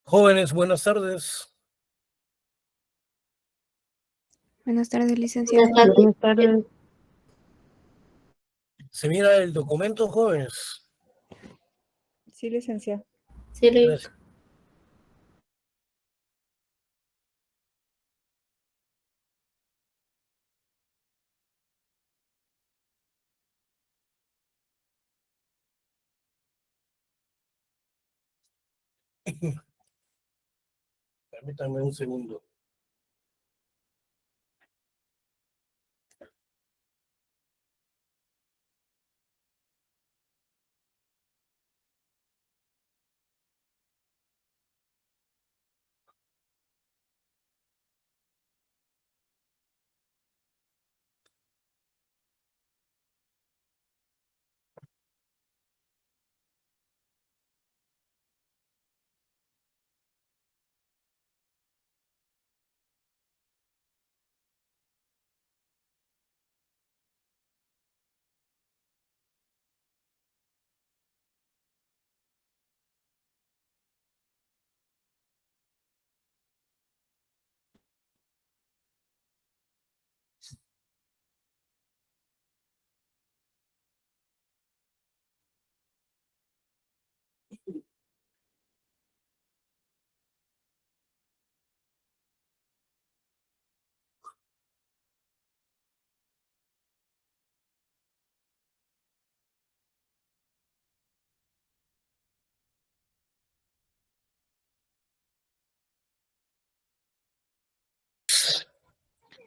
Jóvenes, buenas tardes. Buenas tardes, licenciado. Buenas tardes. ¿Se mira el documento, jóvenes? Sí, licenciado. Sí, Gracias. Permítanme un segundo.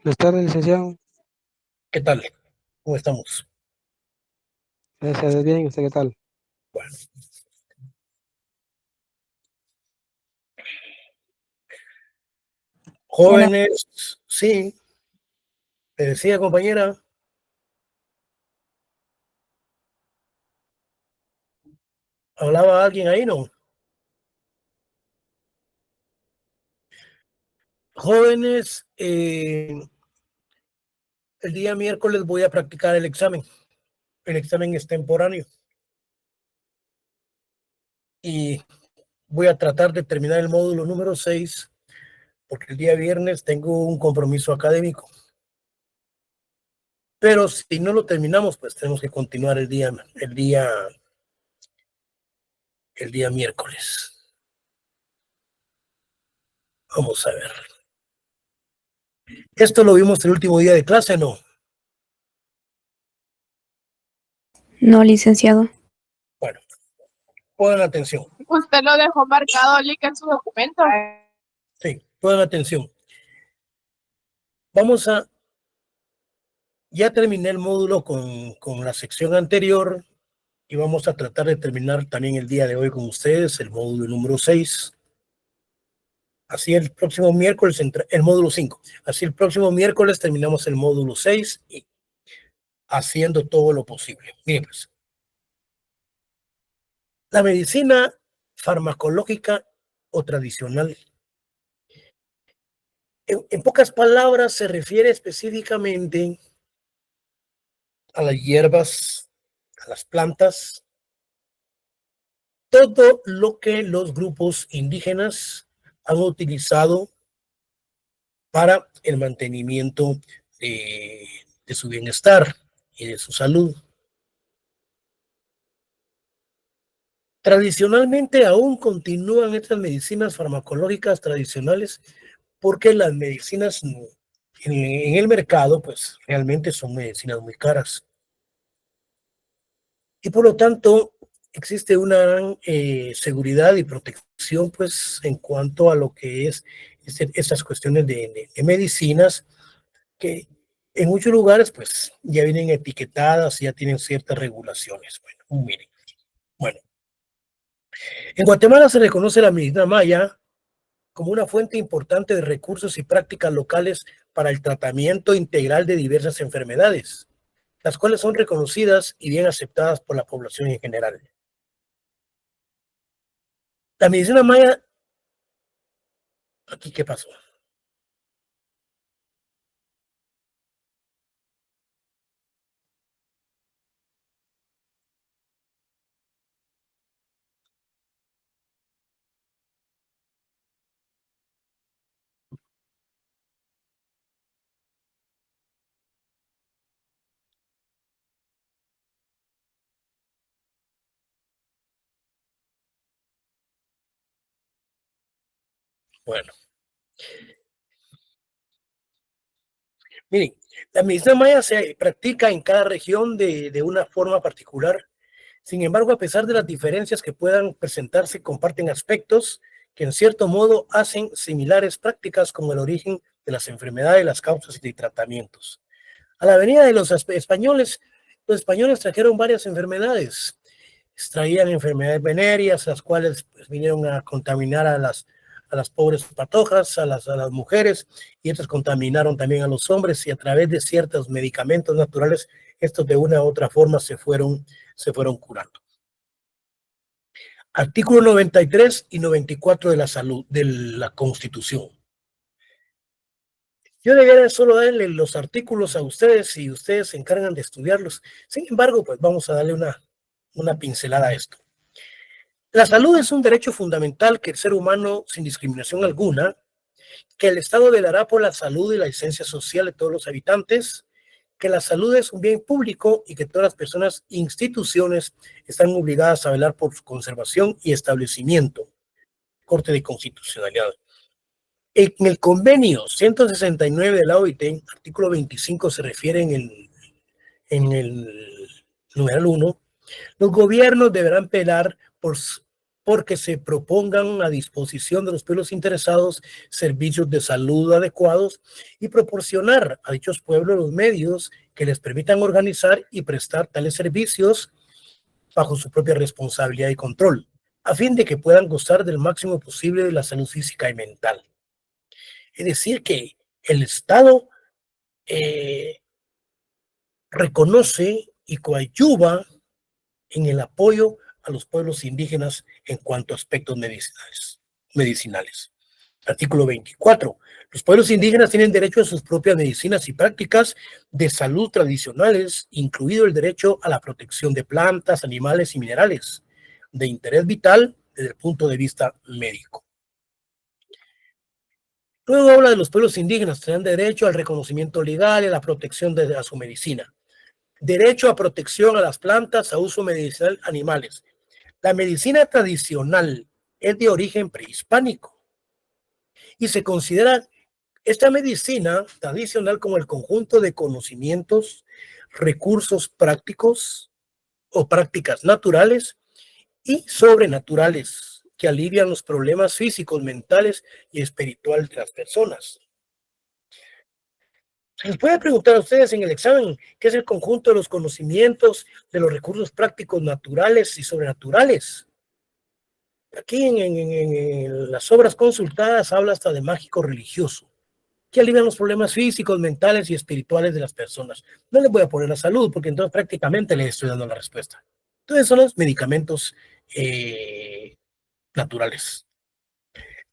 Buenas tardes, licenciado. ¿Qué tal? ¿Cómo estamos? Gracias, bien. ¿Usted qué tal? Bueno. Jóvenes, sí. Te decía, compañera. ¿Hablaba alguien ahí, no? Jóvenes, el día miércoles voy a practicar el examen. El examen es temporáneo. Y voy a tratar de terminar el módulo número 6, porque el día viernes tengo un compromiso académico. Pero si no lo terminamos, pues tenemos que continuar el día miércoles. Vamos a ver. Esto lo vimos el último día de clase, ¿no? No, licenciado. Bueno, pongan atención. Usted lo dejó marcado, Lick, en su documento. Sí, pongan atención. Vamos a... Ya terminé el módulo con la sección anterior y vamos a tratar de terminar también el día de hoy con ustedes el módulo número 6. Así el próximo miércoles, el módulo 5. Así el próximo miércoles terminamos el módulo 6 y haciendo todo lo posible. Miren, pues, la medicina farmacológica o tradicional, en pocas palabras, se refiere específicamente a las hierbas, a las plantas, todo lo que los grupos indígenas han utilizado para el mantenimiento de su bienestar y de su salud. Tradicionalmente aún continúan estas medicinas farmacológicas tradicionales porque las medicinas en el mercado pues realmente son medicinas muy caras. Y por lo tanto existe una gran seguridad y protección pues en cuanto a lo que es esas cuestiones de medicinas que en muchos lugares pues ya vienen etiquetadas y ya tienen ciertas regulaciones. Bueno, miren. Bueno, en Guatemala se reconoce la medicina maya como una fuente importante de recursos y prácticas locales para el tratamiento integral de diversas enfermedades, las cuales son reconocidas y bien aceptadas por la población en general. La medicina maya, ¿aquí qué pasó? Bueno, miren, la medicina maya se practica en cada región de una forma particular. Sin embargo, a pesar de las diferencias que puedan presentarse, comparten aspectos que en cierto modo hacen similares prácticas como el origen de las enfermedades, las causas y tratamientos. A la venida de los españoles trajeron varias enfermedades. Traían enfermedades venéreas, las cuales pues, vinieron a contaminar a las pobres patojas, a las mujeres, y estas contaminaron también a los hombres, y a través de ciertos medicamentos naturales, estos de una u otra forma se fueron curando. Artículo 93 y 94 de la Constitución. Yo debería solo darle los artículos a ustedes y ustedes se encargan de estudiarlos. Sin embargo, pues vamos a darle una pincelada a esto. La salud es un derecho fundamental que el ser humano, sin discriminación alguna, que el Estado velará por la salud y la licencia social de todos los habitantes, que la salud es un bien público y que todas las personas e instituciones están obligadas a velar por su conservación y establecimiento. Corte de Constitucionalidad. En el convenio 169 de la OIT, artículo 25, se refiere en el numeral 1, los gobiernos deberán velar porque se propongan a disposición de los pueblos interesados servicios de salud adecuados y proporcionar a dichos pueblos los medios que les permitan organizar y prestar tales servicios bajo su propia responsabilidad y control, a fin de que puedan gozar del máximo posible de la salud física y mental. Es decir, que el Estado reconoce y coadyuva en el apoyo a los pueblos indígenas en cuanto a aspectos medicinales. Artículo 24. Los pueblos indígenas tienen derecho a sus propias medicinas y prácticas de salud tradicionales, incluido el derecho a la protección de plantas, animales y minerales de interés vital desde el punto de vista médico. Luego habla de los pueblos indígenas, tienen derecho al reconocimiento legal y a la protección a su medicina. Derecho a protección a las plantas, a uso medicinal, animales. La medicina tradicional es de origen prehispánico y se considera esta medicina tradicional como el conjunto de conocimientos, recursos prácticos o prácticas naturales y sobrenaturales que alivian los problemas físicos, mentales y espirituales de las personas. Se les puede preguntar a ustedes en el examen qué es el conjunto de los conocimientos, de los recursos prácticos naturales y sobrenaturales. Aquí en las obras consultadas habla hasta de mágico religioso, que alivian los problemas físicos, mentales y espirituales de las personas. No les voy a poner la salud, porque entonces prácticamente les estoy dando la respuesta. Entonces son los medicamentos naturales.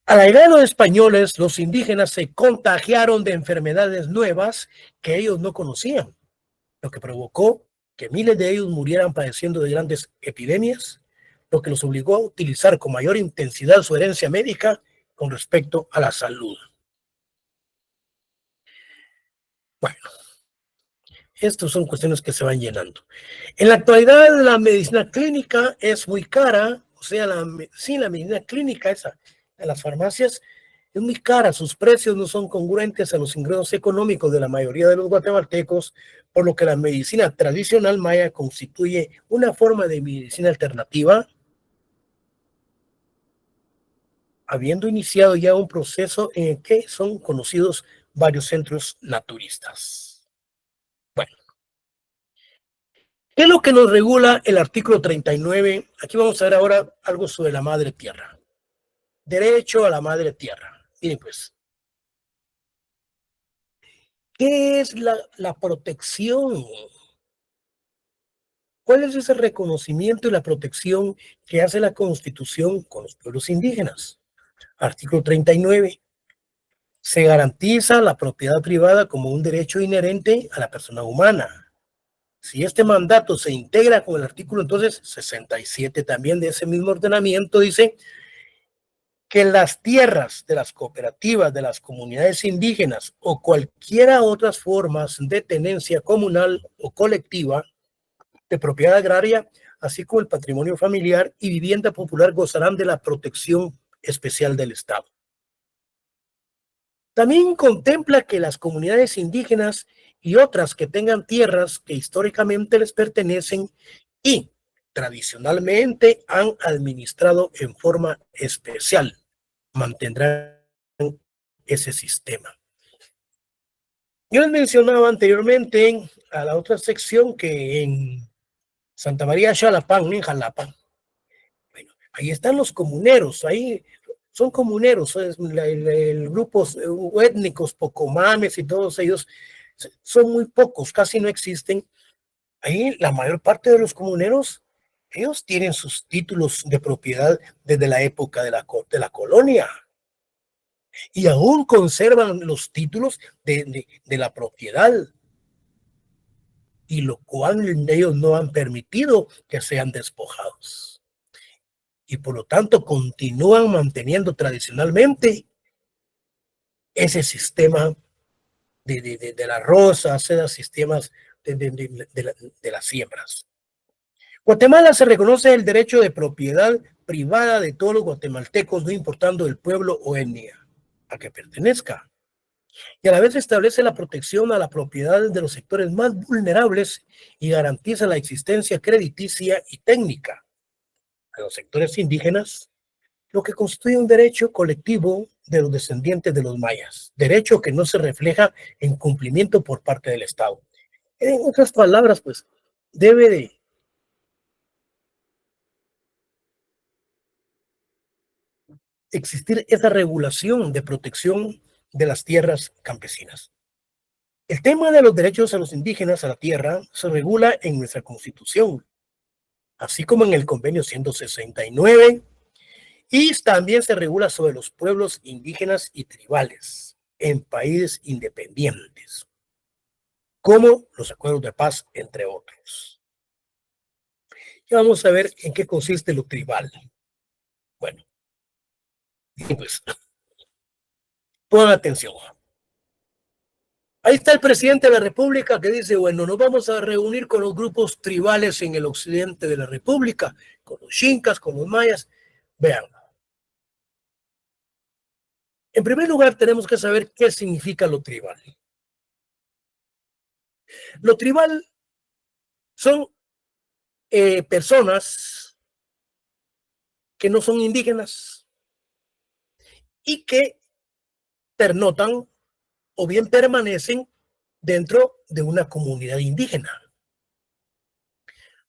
A la llegada de los españoles, los indígenas se contagiaron de enfermedades nuevas que ellos no conocían, lo que provocó que miles de ellos murieran padeciendo de grandes epidemias, lo que los obligó a utilizar con mayor intensidad su herencia médica con respecto a la salud. Bueno, estas son cuestiones que se van llenando. En la actualidad, la medicina clínica es muy cara, o sea, la medicina clínica esa en las farmacias es muy cara, sus precios no son congruentes a los ingresos económicos de la mayoría de los guatemaltecos, por lo que la medicina tradicional maya constituye una forma de medicina alternativa, habiendo iniciado ya un proceso en el que son conocidos varios centros naturistas. Bueno, ¿qué es lo que nos regula el artículo 39? Aquí vamos a ver ahora algo sobre la madre tierra. Derecho a la madre tierra. Miren pues, ¿qué es la protección? ¿Cuál es ese reconocimiento y la protección que hace la Constitución con los pueblos indígenas? Artículo 39. Se garantiza la propiedad privada como un derecho inherente a la persona humana. Si este mandato se integra con el artículo entonces 67 también de ese mismo ordenamiento, dice que las tierras de las cooperativas, de las comunidades indígenas o cualquiera otras formas de tenencia comunal o colectiva de propiedad agraria, así como el patrimonio familiar y vivienda popular, gozarán de la protección especial del Estado. También contempla que las comunidades indígenas y otras que tengan tierras que históricamente les pertenecen y tradicionalmente han administrado en forma especial, mantendrán ese sistema. Yo les mencionaba anteriormente a la otra sección que en Santa María Xalapán, en Jalapa, bueno, ahí están los comuneros, ahí son comuneros, el grupos étnicos, pocomames y todos ellos son muy pocos, casi no existen. Ahí la mayor parte de los comuneros, ellos tienen sus títulos de propiedad desde la época de la colonia y aún conservan los títulos de la propiedad, y lo cual ellos no han permitido que sean despojados. Y por lo tanto continúan manteniendo tradicionalmente ese sistema de las rosas, esos sistemas de las siembras. Guatemala se reconoce el derecho de propiedad privada de todos los guatemaltecos, no importando el pueblo o etnia a que pertenezca. Y a la vez establece la protección a la propiedad de los sectores más vulnerables y garantiza la existencia crediticia y técnica de los sectores indígenas, lo que constituye un derecho colectivo de los descendientes de los mayas, derecho que no se refleja en cumplimiento por parte del Estado. En otras palabras, pues, debe de existir esa regulación de protección de las tierras campesinas. El tema de los derechos a los indígenas a la tierra se regula en nuestra Constitución, así como en el Convenio 169, y también se regula sobre los pueblos indígenas y tribales en países independientes, como los acuerdos de paz, entre otros. Y vamos a ver en qué consiste lo tribal. Bueno, pues, pongan atención. Ahí está el presidente de la República que dice, bueno, nos vamos a reunir con los grupos tribales en el occidente de la República, con los xincas, con los mayas. Vean. En primer lugar, tenemos que saber qué significa lo tribal. Lo tribal son personas que no son indígenas y que pernotan o bien permanecen dentro de una comunidad indígena.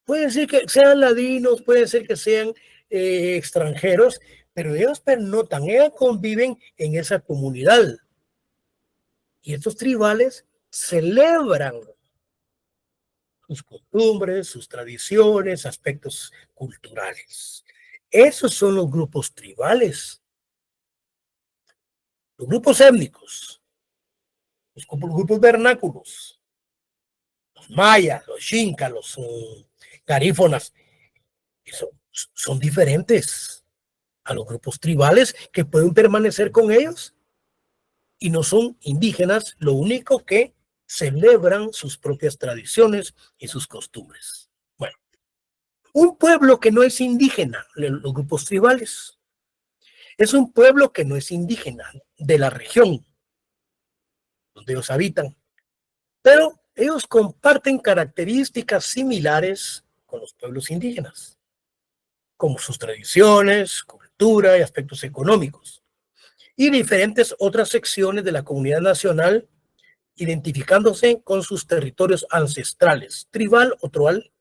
Puede ser que sean ladinos, puede ser que sean extranjeros, pero ellos pernotan, ellos conviven en esa comunidad. Y estos tribales celebran sus costumbres, sus tradiciones, aspectos culturales. Esos son los grupos tribales. Los grupos étnicos, los grupos vernáculos, los mayas, los xincas, los garífonas, son diferentes a los grupos tribales que pueden permanecer con ellos y no son indígenas, lo único que celebran sus propias tradiciones y sus costumbres. Bueno, un pueblo que no es indígena, los grupos tribales, es un pueblo que no es indígena de la región donde ellos habitan, pero ellos comparten características similares con los pueblos indígenas, como sus tradiciones, cultura y aspectos económicos, y diferentes otras secciones de la comunidad nacional, identificándose con sus territorios ancestrales. Tribal o trual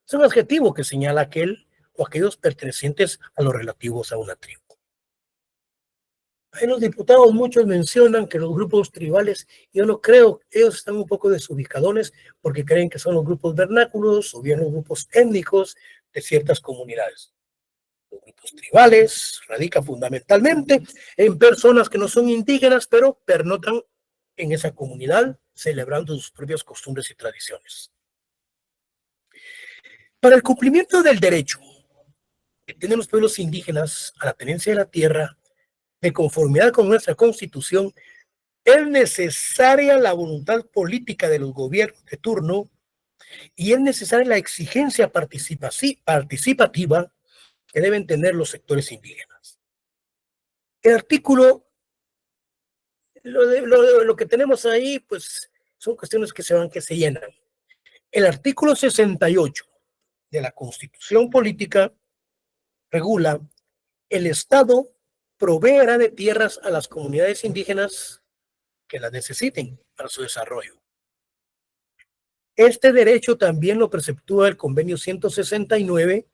es un adjetivo que señala aquel o aquellos pertenecientes a los relativos a una tribu. Ahí los diputados muchos mencionan que los grupos tribales, yo no creo, ellos están un poco desubicadones porque creen que son los grupos vernáculos o bien los grupos étnicos de ciertas comunidades. Los grupos tribales radican fundamentalmente en personas que no son indígenas, pero pernotan en esa comunidad, celebrando sus propias costumbres y tradiciones. Para el cumplimiento del derecho que tienen los pueblos indígenas a la tenencia de la tierra, de conformidad con nuestra Constitución, es necesaria la voluntad política de los gobiernos de turno y es necesaria la exigencia participativa que deben tener los sectores indígenas. El artículo Lo que tenemos ahí, pues, son cuestiones que se llenan. El artículo 68 de la Constitución Política regula: el Estado proveerá de tierras a las comunidades indígenas que las necesiten para su desarrollo. Este derecho también lo preceptúa el Convenio 169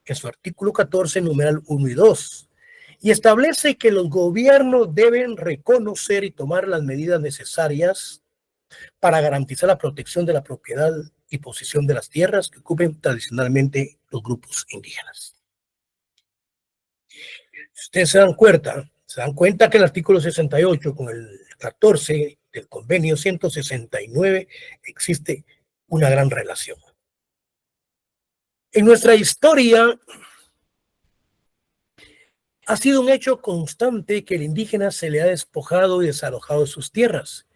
en su artículo 14, numeral 1 y 2, y establece que los gobiernos deben reconocer y tomar las medidas necesarias para garantizar la protección de la propiedad y posesión de las tierras que ocupen tradicionalmente los grupos indígenas. Ustedes se dan cuenta que el artículo 68 con el 14 del convenio 169 existe una gran relación. En nuestra historia ha sido un hecho constante que el indígena se le ha despojado y desalojado de sus tierras,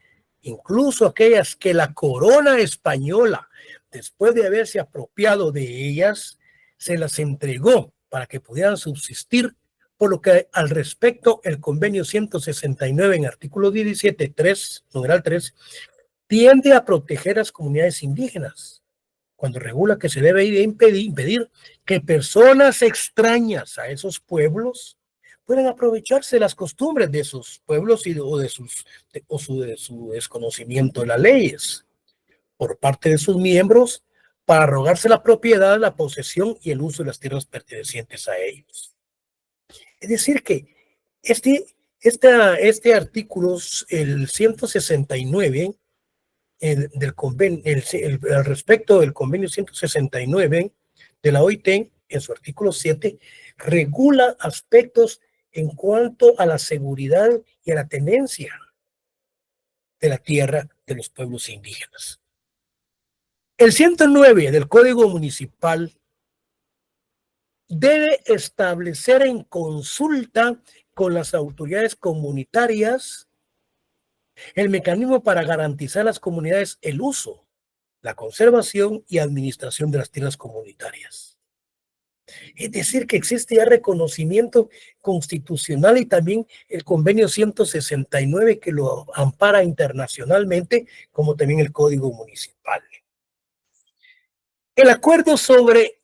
incluso aquellas que la corona española, después de haberse apropiado de ellas, se las entregó para que pudieran subsistir, por lo que al respecto el convenio 169 en artículo 17, 3, numeral 3, tiende a proteger a las comunidades indígenas, cuando regula que se debe impedir que personas extrañas a esos pueblos puedan aprovecharse de las costumbres de esos pueblos o de su desconocimiento de las leyes por parte de sus miembros para arrogarse la propiedad, la posesión y el uso de las tierras pertenecientes a ellos. Es decir que este artículo, el 169, al respecto del convenio 169 de la OIT, en su artículo 7, regula aspectos en cuanto a la seguridad y a la tenencia de la tierra de los pueblos indígenas. El 109 del Código Municipal debe establecer en consulta con las autoridades comunitarias el mecanismo para garantizar a las comunidades el uso, la conservación y administración de las tierras comunitarias. Es decir, que existe ya reconocimiento constitucional y también el convenio 169 que lo ampara internacionalmente, como también el Código Municipal. El acuerdo sobre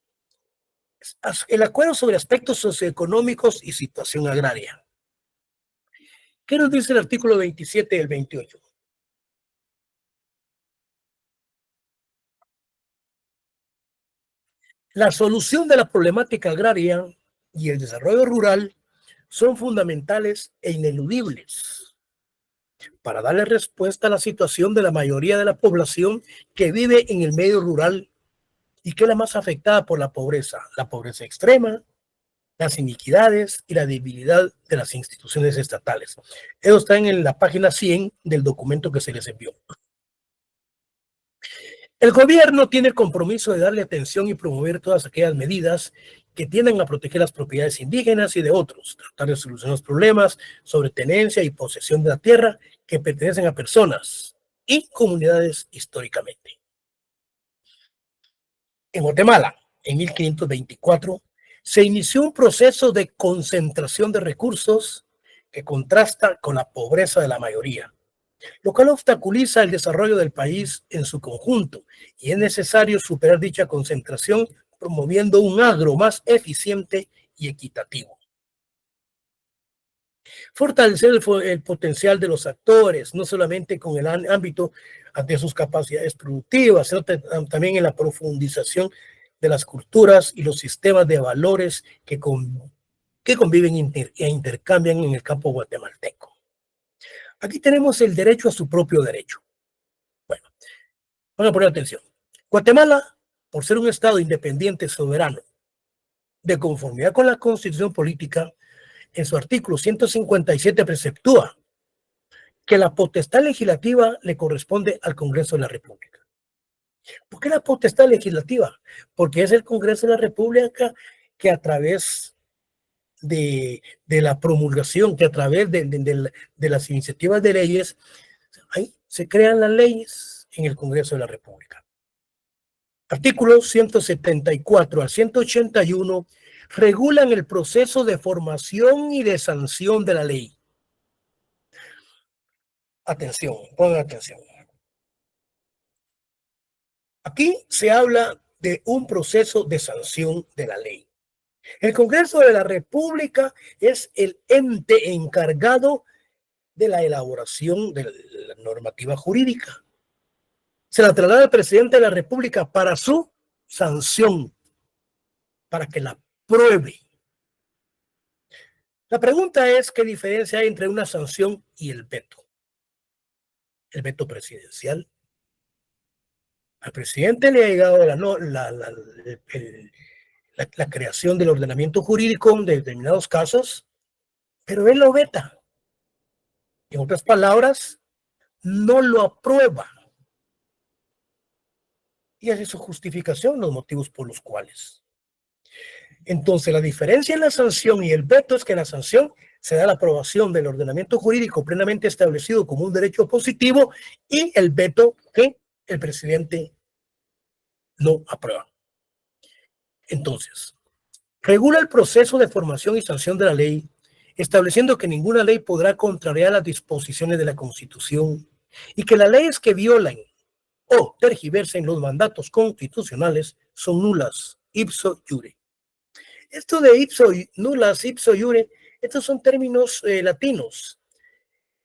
aspectos socioeconómicos y situación agraria. ¿Qué nos dice el artículo 27 y el 28? La solución de la problemática agraria y el desarrollo rural son fundamentales e ineludibles para darle respuesta a la situación de la mayoría de la población que vive en el medio rural y que es la más afectada por la pobreza extrema, las iniquidades y la debilidad de las instituciones estatales. Eso está en la página 100 del documento que se les envió. El gobierno tiene el compromiso de darle atención y promover todas aquellas medidas que tiendan a proteger las propiedades indígenas y de otros, tratar de solucionar los problemas sobre tenencia y posesión de la tierra que pertenecen a personas y comunidades históricamente. En Guatemala, en 1524, se inició un proceso de concentración de recursos que contrasta con la pobreza de la mayoría, lo cual obstaculiza el desarrollo del país en su conjunto, y es necesario superar dicha concentración promoviendo un agro más eficiente y equitativo. Fortalecer el potencial de los actores, no solamente con el ámbito de sus capacidades productivas, sino también en la profundización de las culturas y los sistemas de valores que conviven e intercambian en el campo guatemalteco. Aquí tenemos el derecho a su propio derecho. Bueno, vamos a poner atención. Guatemala, por ser un estado independiente soberano, de conformidad con la Constitución Política, en su artículo 157 preceptúa que la potestad legislativa le corresponde al Congreso de la República. ¿Por qué la potestad legislativa? Porque es el Congreso de la República que a través de la promulgación, que a través de las iniciativas de leyes, ahí se crean las leyes en el Congreso de la República. Artículos 174 al 181 regulan el proceso de formación y de sanción de la ley. atención, pongan atención. Aquí se habla de un proceso de sanción de la ley. El Congreso de la República es el ente encargado de la elaboración de la normativa jurídica. Se la traslada al presidente de la República para su sanción, para que la pruebe. La pregunta es, ¿qué diferencia hay entre una sanción y el veto? El veto presidencial. Al presidente le ha llegado la creación del ordenamiento jurídico de determinados casos, pero él lo veta. En otras palabras, no lo aprueba. Y hace su justificación, los motivos por los cuales. Entonces, la diferencia en la sanción y el veto es que la sanción se da la aprobación del ordenamiento jurídico plenamente establecido como un derecho positivo y el veto que el presidente no aprueba. Entonces, regula el proceso de formación y sanción de la ley, estableciendo que ninguna ley podrá contrariar las disposiciones de la Constitución y que las leyes que violan o tergiversen los mandatos constitucionales son nulas ipso iure. Esto de nulas ipso iure, estos son términos latinos,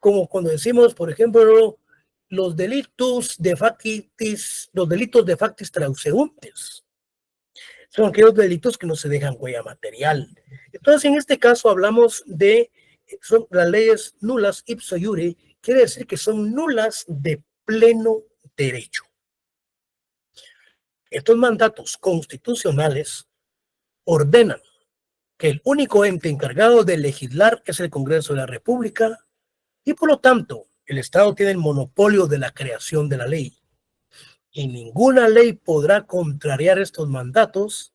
como cuando decimos, por ejemplo, los delitos de factis transeuntes. Son aquellos delitos que no se dejan huella material. Entonces, en este caso hablamos de son las leyes nulas ipso iure, quiere decir que son nulas de pleno derecho. Estos mandatos constitucionales ordenan que el único ente encargado de legislar es el Congreso de la República y por lo tanto el Estado tiene el monopolio de la creación de la ley. Y ninguna ley podrá contrariar estos mandatos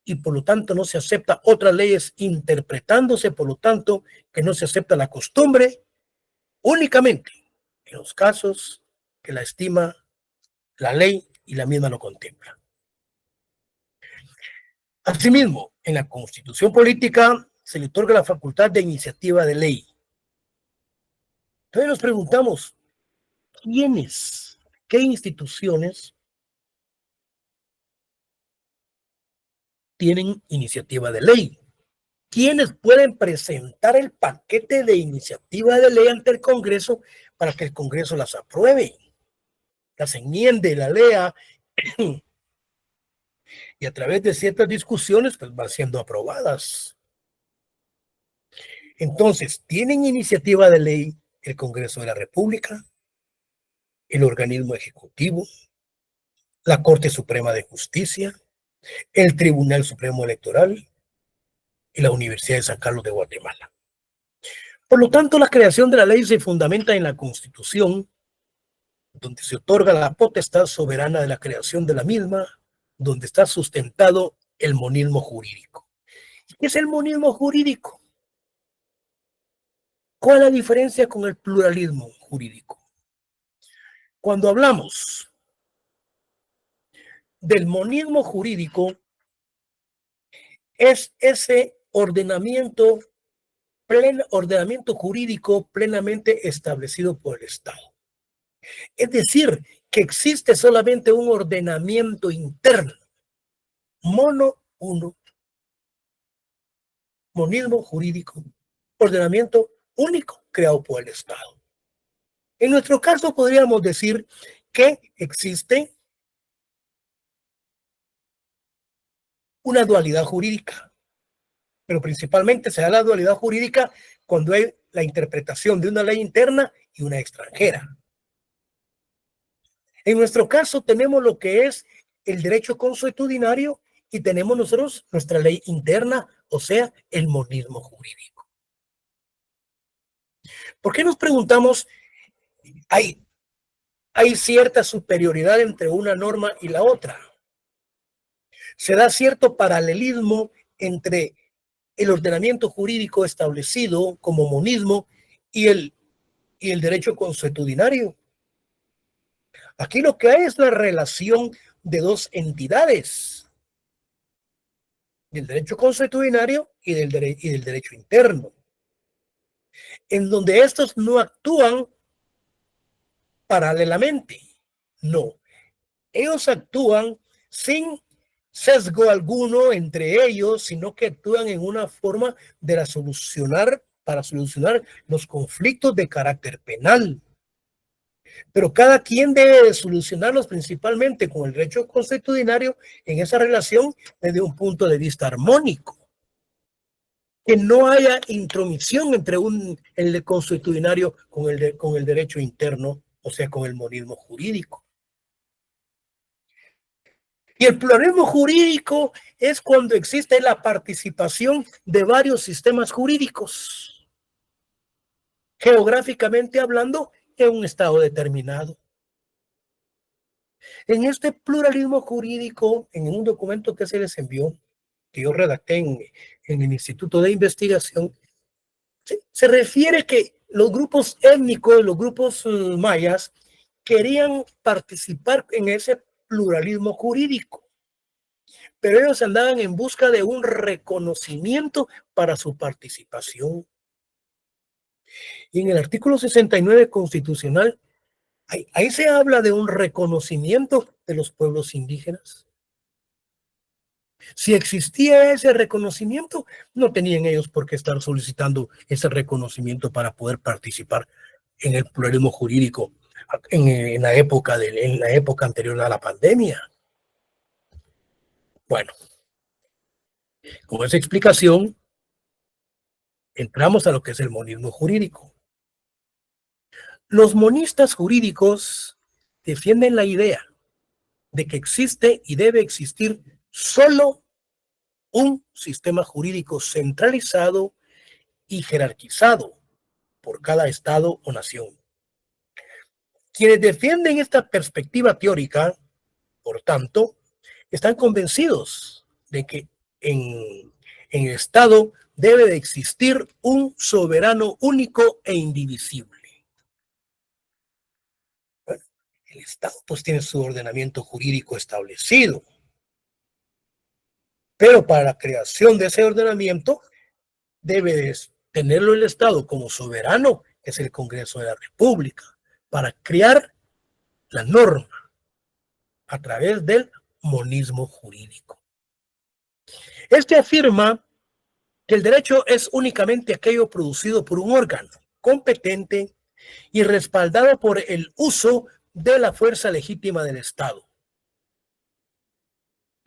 y por lo tanto no se acepta otras leyes interpretándose, por lo tanto que no se acepta la costumbre únicamente en los casos que la estima la ley y la misma lo contempla. Asimismo, en la Constitución política se le otorga la facultad de iniciativa de ley. Entonces nos preguntamos, ¿quiénes, qué instituciones tienen iniciativa de ley? ¿Quiénes pueden presentar el paquete de iniciativa de ley ante el Congreso para que el Congreso las apruebe, las enmiende, la lea y a través de ciertas discusiones pues van siendo aprobadas? Entonces, tienen iniciativa de ley el Congreso de la República, el organismo ejecutivo, la Corte Suprema de Justicia, el Tribunal Supremo Electoral y la Universidad de San Carlos de Guatemala. Por lo tanto, la creación de la ley se fundamenta en la Constitución, donde se otorga la potestad soberana de la creación de la misma, donde está sustentado el monismo jurídico. ¿Qué es el monismo jurídico? ¿Cuál es la diferencia con el pluralismo jurídico? Cuando hablamos del monismo jurídico, es ese ordenamiento jurídico plenamente establecido por el Estado. Es decir, que existe solamente un ordenamiento interno, monismo jurídico, ordenamiento único creado por el Estado. En nuestro caso podríamos decir que existe una dualidad jurídica, pero principalmente se da la dualidad jurídica cuando hay la interpretación de una ley interna y una extranjera. En nuestro caso tenemos lo que es el derecho consuetudinario y tenemos nosotros nuestra ley interna, o sea, el monismo jurídico. ¿Por qué nos preguntamos, hay cierta superioridad entre una norma y la otra? Se da cierto paralelismo entre el ordenamiento jurídico establecido como monismo y el derecho consuetudinario. Aquí lo que hay es la relación de dos entidades, del derecho consuetudinario y del derecho interno, en donde estos no actúan paralelamente. No, ellos actúan sin sesgo alguno entre ellos, sino que actúan en una forma de para solucionar los conflictos de carácter penal. Pero cada quien debe de solucionarlos principalmente con el derecho consuetudinario en esa relación desde un punto de vista armónico. Que no haya intromisión entre el consuetudinario con el derecho interno, o sea, con el monismo jurídico. Y el pluralismo jurídico es cuando existe la participación de varios sistemas jurídicos, geográficamente hablando, en un estado determinado. En este pluralismo jurídico, en un documento que se les envió, que yo redacté en el Instituto de Investigación, se refiere que los grupos étnicos, los grupos mayas, querían participar en ese pluralismo jurídico, pero ellos andaban en busca de un reconocimiento para su participación. Y en el artículo 69 constitucional, ahí se habla de un reconocimiento de los pueblos indígenas. Si existía ese reconocimiento, no tenían ellos por qué estar solicitando ese reconocimiento para poder participar en el pluralismo jurídico en la época anterior a la pandemia. Bueno, con esa explicación, entramos a lo que es el monismo jurídico. Los monistas jurídicos defienden la idea de que existe y debe existir solo un sistema jurídico centralizado y jerarquizado por cada estado o nación. Quienes defienden esta perspectiva teórica, por tanto, están convencidos de que en el Estado debe de existir un soberano único e indivisible. Bueno, el Estado pues tiene su ordenamiento jurídico establecido, pero para la creación de ese ordenamiento debe de tenerlo el Estado como soberano, que es el Congreso de la República, para crear la norma a través del monismo jurídico. Este afirma que el derecho es únicamente aquello producido por un órgano competente y respaldado por el uso de la fuerza legítima del Estado.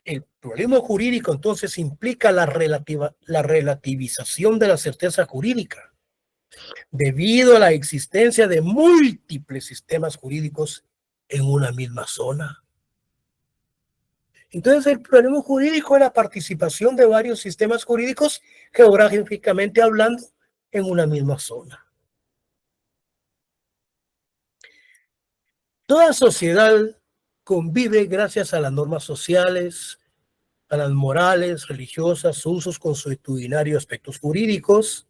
El pluralismo jurídico entonces implica la relativización de la certeza jurídica, debido a la existencia de múltiples sistemas jurídicos en una misma zona. Entonces, el pluralismo jurídico es la participación de varios sistemas jurídicos, geográficamente hablando, en una misma zona. Toda sociedad convive gracias a las normas sociales, a las morales, religiosas, usos consuetudinarios, aspectos jurídicos,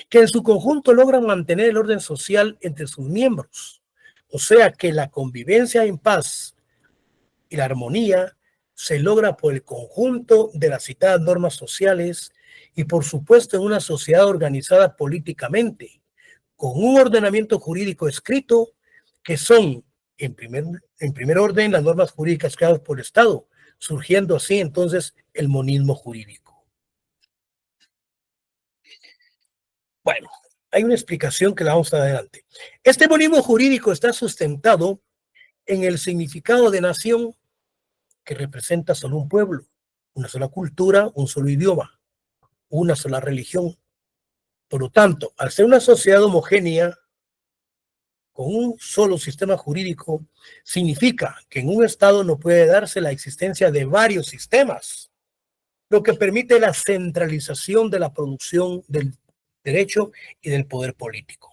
que en su conjunto logran mantener el orden social entre sus miembros. O sea que la convivencia en paz y la armonía se logra por el conjunto de las citadas normas sociales y, por supuesto, en una sociedad organizada políticamente, con un ordenamiento jurídico escrito, que son, en primer orden, las normas jurídicas creadas por el Estado, surgiendo así entonces el monismo jurídico. Bueno, hay una explicación que la vamos a dar adelante. Este monismo jurídico está sustentado en el significado de nación, que representa solo un pueblo, una sola cultura, un solo idioma, una sola religión. Por lo tanto, al ser una sociedad homogénea, con un solo sistema jurídico, significa que en un Estado no puede darse la existencia de varios sistemas, lo que permite la centralización de la producción del derecho y del poder político.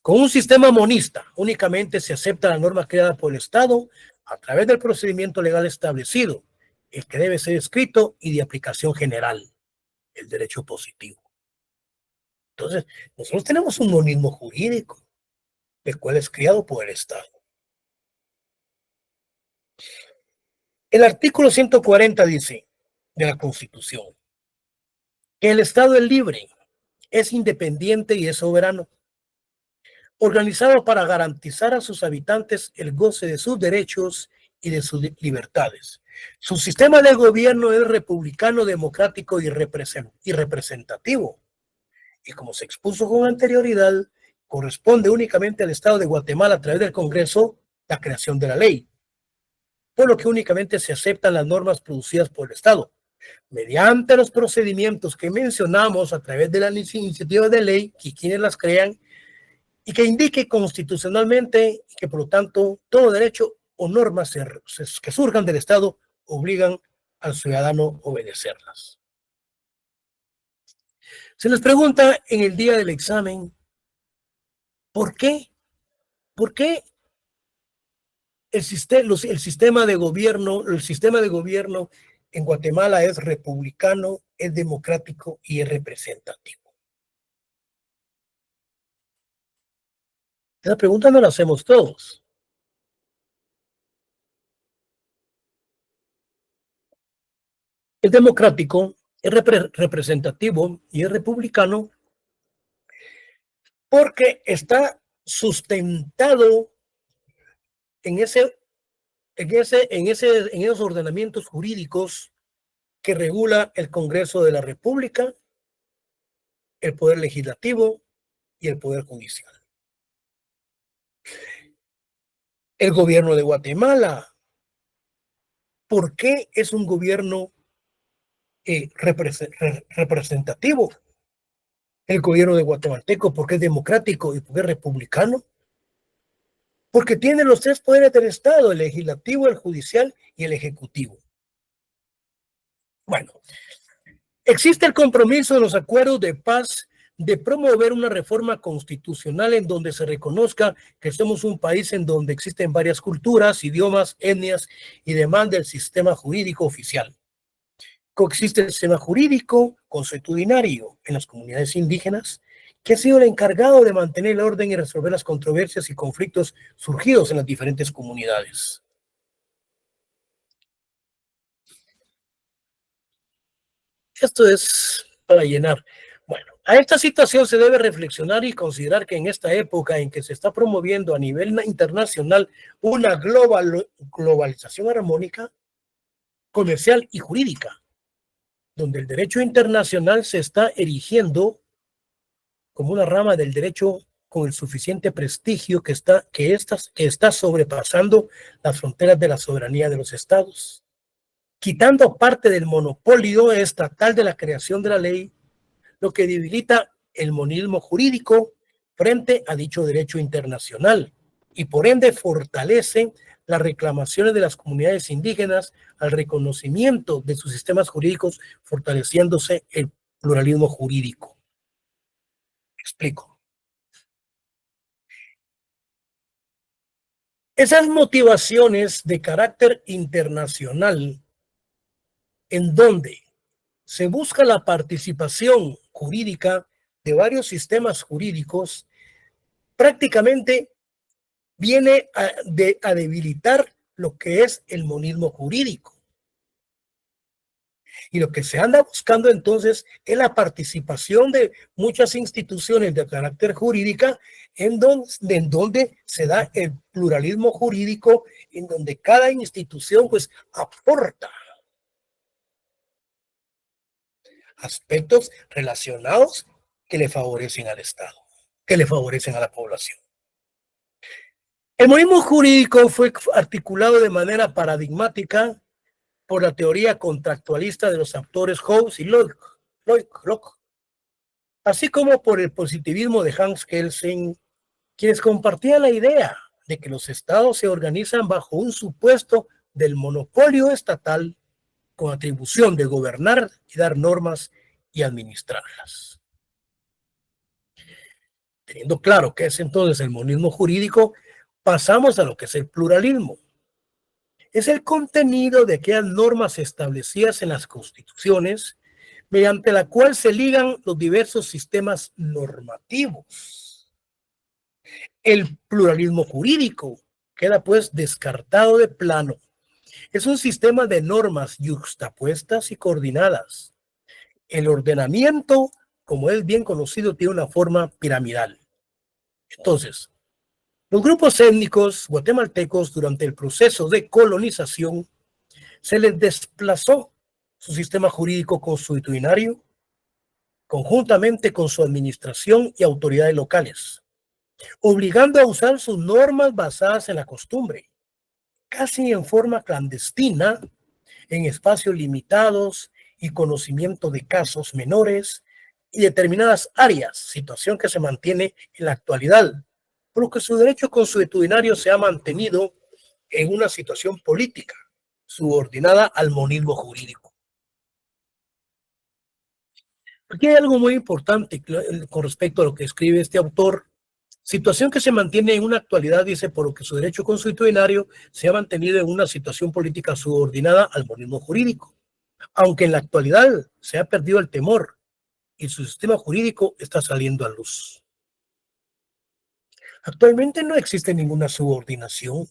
Con un sistema monista, únicamente se acepta la norma creada por el Estado a través del procedimiento legal establecido, el que debe ser escrito y de aplicación general, el derecho positivo. Entonces, nosotros tenemos un monismo jurídico, el cual es creado por el Estado. El artículo 140 dice de la Constitución que el Estado es libre, es independiente y es soberano. organizado para garantizar a sus habitantes el goce de sus derechos y de sus libertades. Su sistema de gobierno es republicano, democrático y representativo. Y como se expuso con anterioridad, corresponde únicamente al Estado de Guatemala a través del Congreso la creación de la ley, por lo que únicamente se aceptan las normas producidas por el Estado, mediante los procedimientos que mencionamos a través de las iniciativas de ley y quienes las crean, y que indique constitucionalmente que por lo tanto todo derecho o normas que surjan del Estado obligan al ciudadano a obedecerlas. Se les pregunta en el día del examen, ¿por qué? ¿Por qué el sistema de gobierno en Guatemala es republicano, es democrático y es representativo? Esa pregunta no la hacemos todos. Es democrático, es representativo y es republicano porque está sustentado en esos ordenamientos jurídicos que regula el Congreso de la República, el Poder Legislativo y el Poder Judicial. El gobierno de Guatemala, ¿por qué es un gobierno representativo? El gobierno de guatemalteco, ¿por qué es democrático y por qué es republicano? Porque tiene los tres poderes del Estado, el legislativo, el judicial y el ejecutivo. Bueno, existe el compromiso de los acuerdos de paz de promover una reforma constitucional en donde se reconozca que somos un país en donde existen varias culturas, idiomas, etnias y demás del sistema jurídico oficial. Coexiste el sistema jurídico consuetudinario en las comunidades indígenas, que ha sido el encargado de mantener el orden y resolver las controversias y conflictos surgidos en las diferentes comunidades. Esto es para llenar. Bueno, a esta situación se debe reflexionar y considerar que en esta época en que se está promoviendo a nivel internacional una globalización armónica, comercial y jurídica, donde el derecho internacional se está erigiendo como una rama del derecho con el suficiente prestigio que está sobrepasando las fronteras de la soberanía de los estados, quitando parte del monopolio estatal de la creación de la ley, lo que debilita el monismo jurídico frente a dicho derecho internacional y por ende fortalece las reclamaciones de las comunidades indígenas al reconocimiento de sus sistemas jurídicos, fortaleciéndose el pluralismo jurídico. Explico. Esas motivaciones de carácter internacional en donde se busca la participación jurídica de varios sistemas jurídicos, prácticamente viene a debilitar lo que es el monismo jurídico. Y lo que se anda buscando entonces es la participación de muchas instituciones de carácter jurídica en donde se da el pluralismo jurídico, en donde cada institución pues aporta aspectos relacionados que le favorecen al Estado, que le favorecen a la población. El monismo jurídico fue articulado de manera paradigmática por la teoría contractualista de los autores Hobbes y Locke, así como por el positivismo de Hans Kelsen, quienes compartían la idea de que los estados se organizan bajo un supuesto del monopolio estatal con atribución de gobernar y dar normas y administrarlas. Teniendo claro qué es entonces el monismo jurídico, pasamos a lo que es el pluralismo. Es el contenido de aquellas normas establecidas en las constituciones mediante la cual se ligan los diversos sistemas normativos. El pluralismo jurídico queda pues descartado de plano. Es un sistema de normas yuxtapuestas y coordinadas. El ordenamiento, como es bien conocido, tiene una forma piramidal. Entonces, Los grupos étnicos guatemaltecos durante el proceso de colonización se les desplazó su sistema jurídico consuetudinario conjuntamente con su administración y autoridades locales, obligando a usar sus normas basadas en la costumbre, casi en forma clandestina, en espacios limitados y conocimiento de casos menores y determinadas áreas, situación que se mantiene en la actualidad, por lo que su derecho consuetudinario se ha mantenido en una situación política subordinada al monismo jurídico. Aquí hay algo muy importante con respecto a lo que escribe este autor. Situación que se mantiene en una actualidad, dice, por lo que su derecho consuetudinario se ha mantenido en una situación política subordinada al monismo jurídico. Aunque en la actualidad se ha perdido el temor y su sistema jurídico está saliendo a luz. Actualmente no existe ninguna subordinación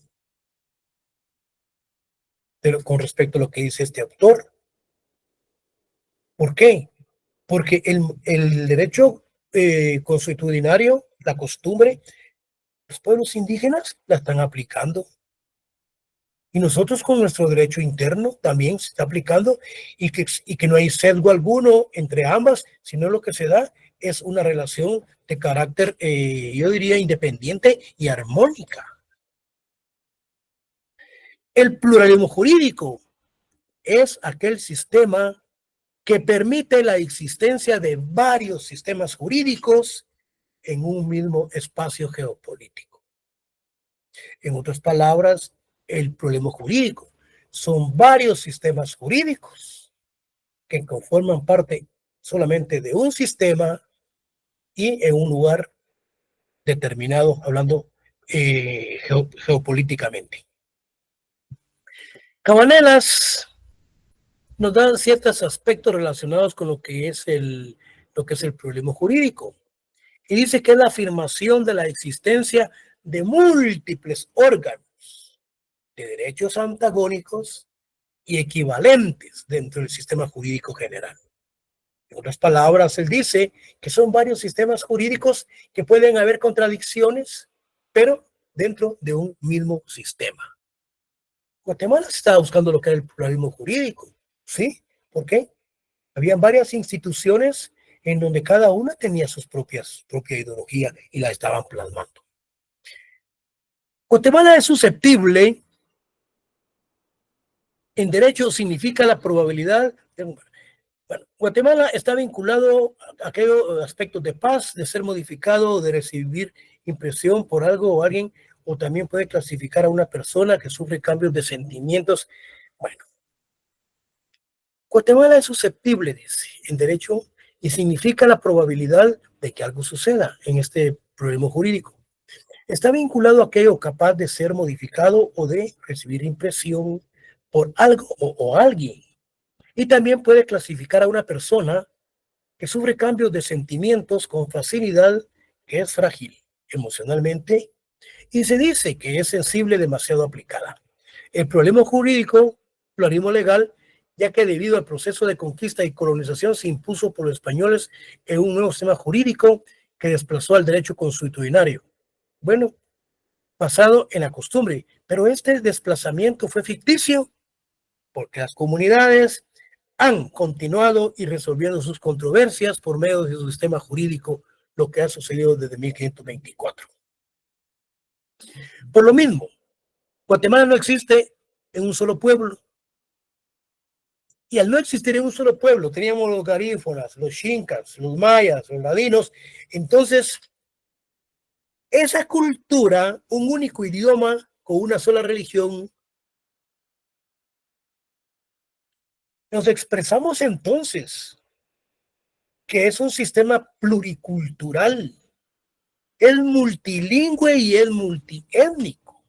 con respecto a lo que dice este autor. ¿Por qué? Porque el derecho consuetudinario, la costumbre, los pueblos indígenas la están aplicando. Y nosotros con nuestro derecho interno también se está aplicando y que no hay sesgo alguno entre ambas, sino lo que se da es una relación de carácter, yo diría, independiente y armónica. El pluralismo jurídico es aquel sistema que permite la existencia de varios sistemas jurídicos en un mismo espacio geopolítico. En otras palabras, el pluralismo jurídico son varios sistemas jurídicos que conforman parte solamente de un sistema y en un lugar determinado, hablando geopolíticamente. Cabanelas nos da ciertos aspectos relacionados con lo que es el pluralismo jurídico. Y dice que es la afirmación de la existencia de múltiples órganos de derechos antagónicos y equivalentes dentro del sistema jurídico general. En otras palabras, él dice que son varios sistemas jurídicos que pueden haber contradicciones, pero dentro de un mismo sistema. Guatemala estaba buscando lo que era el pluralismo jurídico, ¿sí? ¿Por qué? Habían varias instituciones en donde cada una tenía su propia ideología y la estaban plasmando. Guatemala es susceptible, en derecho significa la probabilidad de... Bueno, Guatemala está vinculado a aquellos aspectos de paz, de ser modificado, de recibir impresión por algo o alguien, o también puede clasificar a una persona que sufre cambios de sentimientos. Bueno, Guatemala es susceptible, dice, en derecho, y significa la probabilidad de que algo suceda en este problema jurídico. Está vinculado a aquello capaz de ser modificado o de recibir impresión por algo o alguien. Y también puede clasificar a una persona que sufre cambios de sentimientos con facilidad, que es frágil emocionalmente, y se dice que es sensible demasiado aplicada. El problema jurídico, pluralismo legal, ya que debido al proceso de conquista y colonización se impuso por los españoles en un nuevo sistema jurídico que desplazó al derecho consuetudinario. Bueno, basado en la costumbre, pero este desplazamiento fue ficticio porque las comunidades han continuado y resolviendo sus controversias por medio de su sistema jurídico, lo que ha sucedido desde 1524. Por lo mismo, Guatemala no existe en un solo pueblo. Y al no existir en un solo pueblo, teníamos los garífunas, los xincas, los mayas, los ladinos. Entonces, esa cultura, un único idioma con una sola religión, nos expresamos entonces que es un sistema pluricultural, es multilingüe y es multiétnico,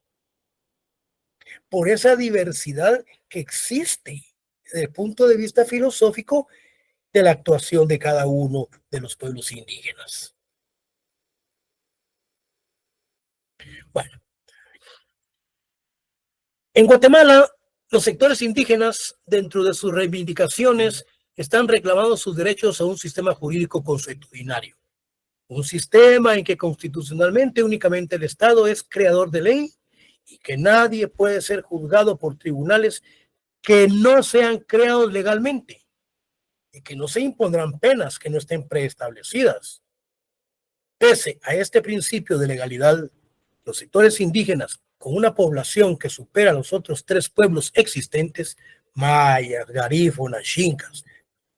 por esa diversidad que existe desde el punto de vista filosófico de la actuación de cada uno de los pueblos indígenas. Bueno, en Guatemala, los sectores indígenas, dentro de sus reivindicaciones, están reclamando sus derechos a un sistema jurídico consuetudinario. Un sistema en que constitucionalmente únicamente el Estado es creador de ley y que nadie puede ser juzgado por tribunales que no sean creados legalmente y que no se impondrán penas que no estén preestablecidas. Pese a este principio de legalidad, los sectores indígenas, con una población que supera a los otros 3 pueblos existentes, mayas, garífunas, xincas,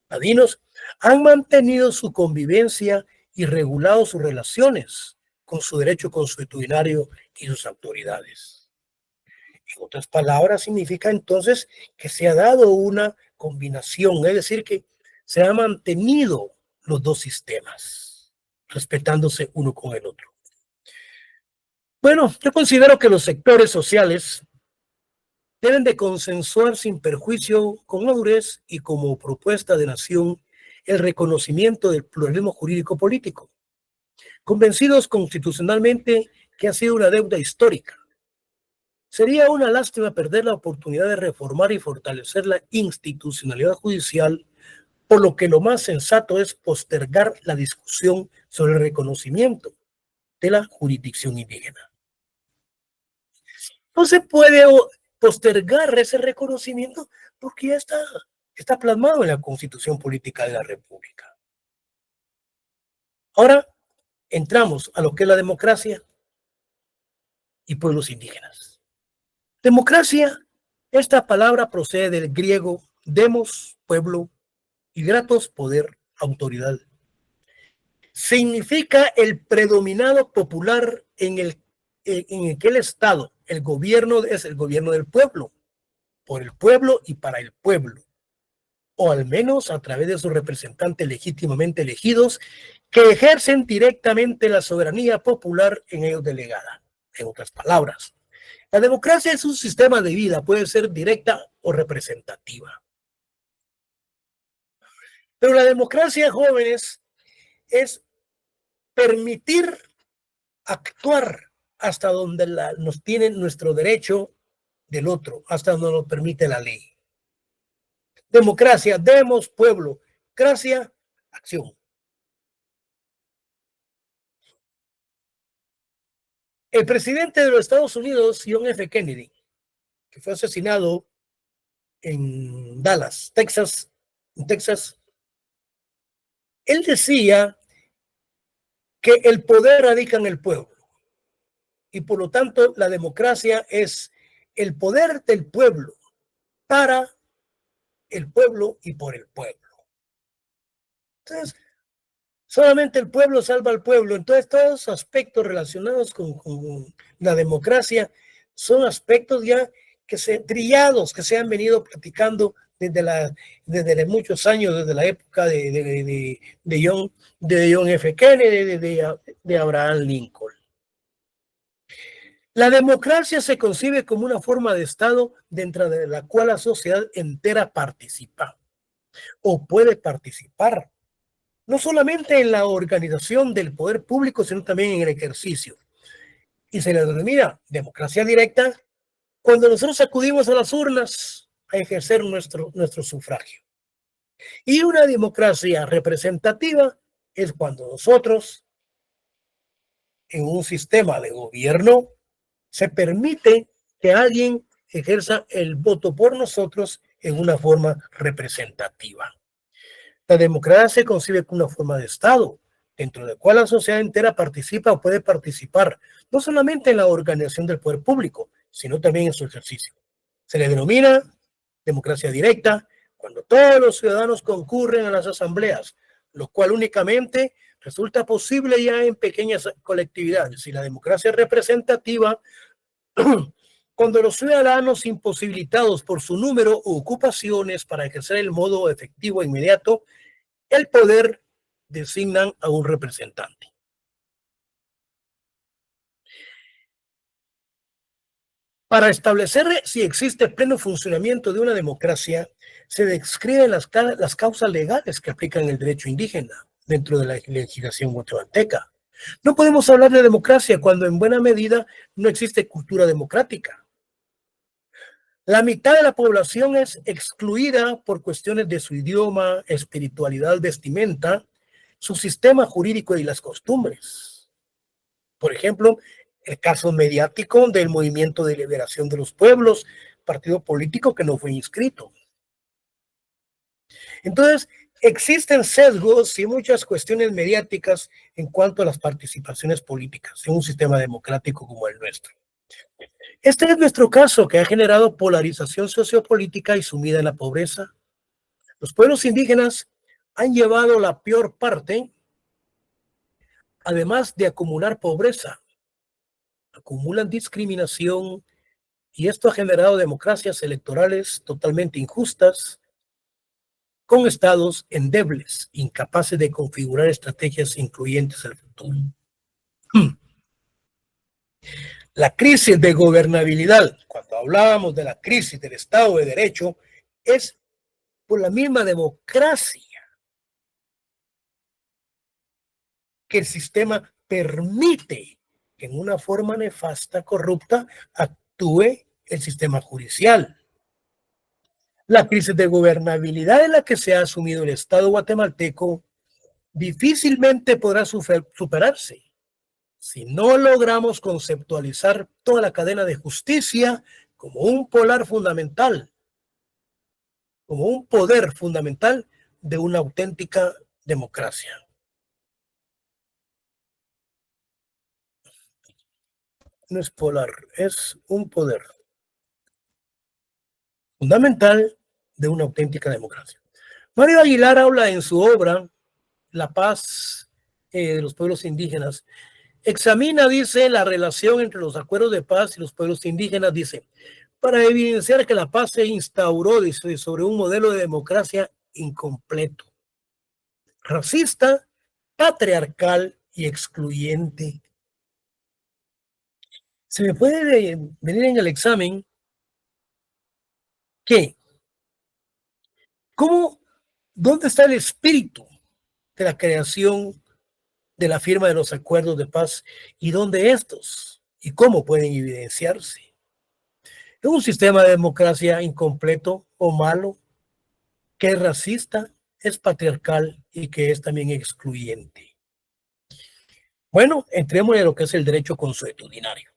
ladinos, han mantenido su convivencia y regulado sus relaciones con su derecho consuetudinario y sus autoridades. En otras palabras, significa entonces que se ha dado una combinación, es decir, que se han mantenido los 2 sistemas, respetándose uno con el otro. Bueno, yo considero que los sectores sociales deben de consensuar sin perjuicio, con madurez y como propuesta de nación, el reconocimiento del pluralismo jurídico político, convencidos constitucionalmente que ha sido una deuda histórica. Sería una lástima perder la oportunidad de reformar y fortalecer la institucionalidad judicial, por lo que lo más sensato es postergar la discusión sobre el reconocimiento de la jurisdicción indígena. No se puede postergar ese reconocimiento porque ya está plasmado en la Constitución Política de la República. Ahora entramos a lo que es la democracia y pueblos indígenas. Democracia, esta palabra procede del griego demos, pueblo, y gratos, poder, autoridad. Significa el predominado popular en aquel estado. El gobierno es el gobierno del pueblo, por el pueblo y para el pueblo, o al menos a través de sus representantes legítimamente elegidos que ejercen directamente la soberanía popular en ellos delegada. En otras palabras, la democracia es un sistema de vida, puede ser directa o representativa. Pero la democracia, jóvenes, es permitir actuar hasta donde nos tiene nuestro derecho del otro, hasta donde nos permite la ley. Democracia, demos, pueblo. Gracia, acción. El presidente de los Estados Unidos, John F. Kennedy, que fue asesinado en Dallas, Texas, él decía que el poder radica en el pueblo y por lo tanto la democracia es el poder del pueblo para el pueblo y por el pueblo. Entonces, solamente el pueblo salva al pueblo. Entonces, todos los aspectos relacionados con la democracia son aspectos ya trillados, que se han venido platicando desde muchos años, desde la época de John F. Kennedy, de Abraham Lincoln. La democracia se concibe como una forma de Estado dentro de la cual la sociedad entera participa o puede participar, no solamente en la organización del poder público, sino también en el ejercicio. Y se le denomina democracia directa cuando nosotros acudimos a las urnas a ejercer nuestro sufragio. Y una democracia representativa es cuando nosotros, en un sistema de gobierno, se permite que alguien ejerza el voto por nosotros en una forma representativa. La democracia se concibe como una forma de Estado, dentro de la cual la sociedad entera participa o puede participar, no solamente en la organización del poder público, sino también en su ejercicio. Se le denomina democracia directa cuando todos los ciudadanos concurren a las asambleas, lo cual únicamente resulta posible ya en pequeñas colectividades. Y la democracia representativa, cuando los ciudadanos imposibilitados por su número u ocupaciones para ejercer el modo efectivo e inmediato el poder designan a un representante. Para establecer si existe pleno funcionamiento de una democracia, se describen las causas legales que aplican el derecho indígena dentro de la legislación guatemalteca. No podemos hablar de democracia cuando en buena medida no existe cultura democrática. La mitad de la población es excluida por cuestiones de su idioma, espiritualidad, vestimenta, su sistema jurídico y las costumbres. Por ejemplo, el caso mediático del Movimiento de Liberación de los Pueblos, partido político que no fue inscrito. Entonces, existen sesgos y muchas cuestiones mediáticas en cuanto a las participaciones políticas en un sistema democrático como el nuestro. Este es nuestro caso, que ha generado polarización sociopolítica y sumida en la pobreza. Los pueblos indígenas han llevado la peor parte, además de acumular pobreza, acumulan discriminación, y esto ha generado democracias electorales totalmente injustas, con estados endebles, incapaces de configurar estrategias incluyentes al futuro. La crisis de gobernabilidad, cuando hablábamos de la crisis del Estado de Derecho, es por la misma democracia que el sistema permite que en una forma nefasta, corrupta, actúe el sistema judicial. La crisis de gobernabilidad en la que se ha asumido el Estado guatemalteco difícilmente podrá superarse si no logramos conceptualizar toda la cadena de justicia como un poder fundamental de una auténtica democracia. No es polar, es un poder fundamental de una auténtica democracia. Mario Aguilar habla en su obra La paz de los pueblos indígenas. Examina, dice, la relación entre los acuerdos de paz y los pueblos indígenas, dice, para evidenciar que la paz se instauró, dice, sobre un modelo de democracia incompleto, racista, patriarcal y excluyente. Se me puede venir en el examen que, ¿dónde está el espíritu de la creación de la firma de los acuerdos de paz y dónde estos y cómo pueden evidenciarse? Es un sistema de democracia incompleto o malo, que es racista, es patriarcal y que es también excluyente. Bueno, entremos en lo que es el derecho consuetudinario.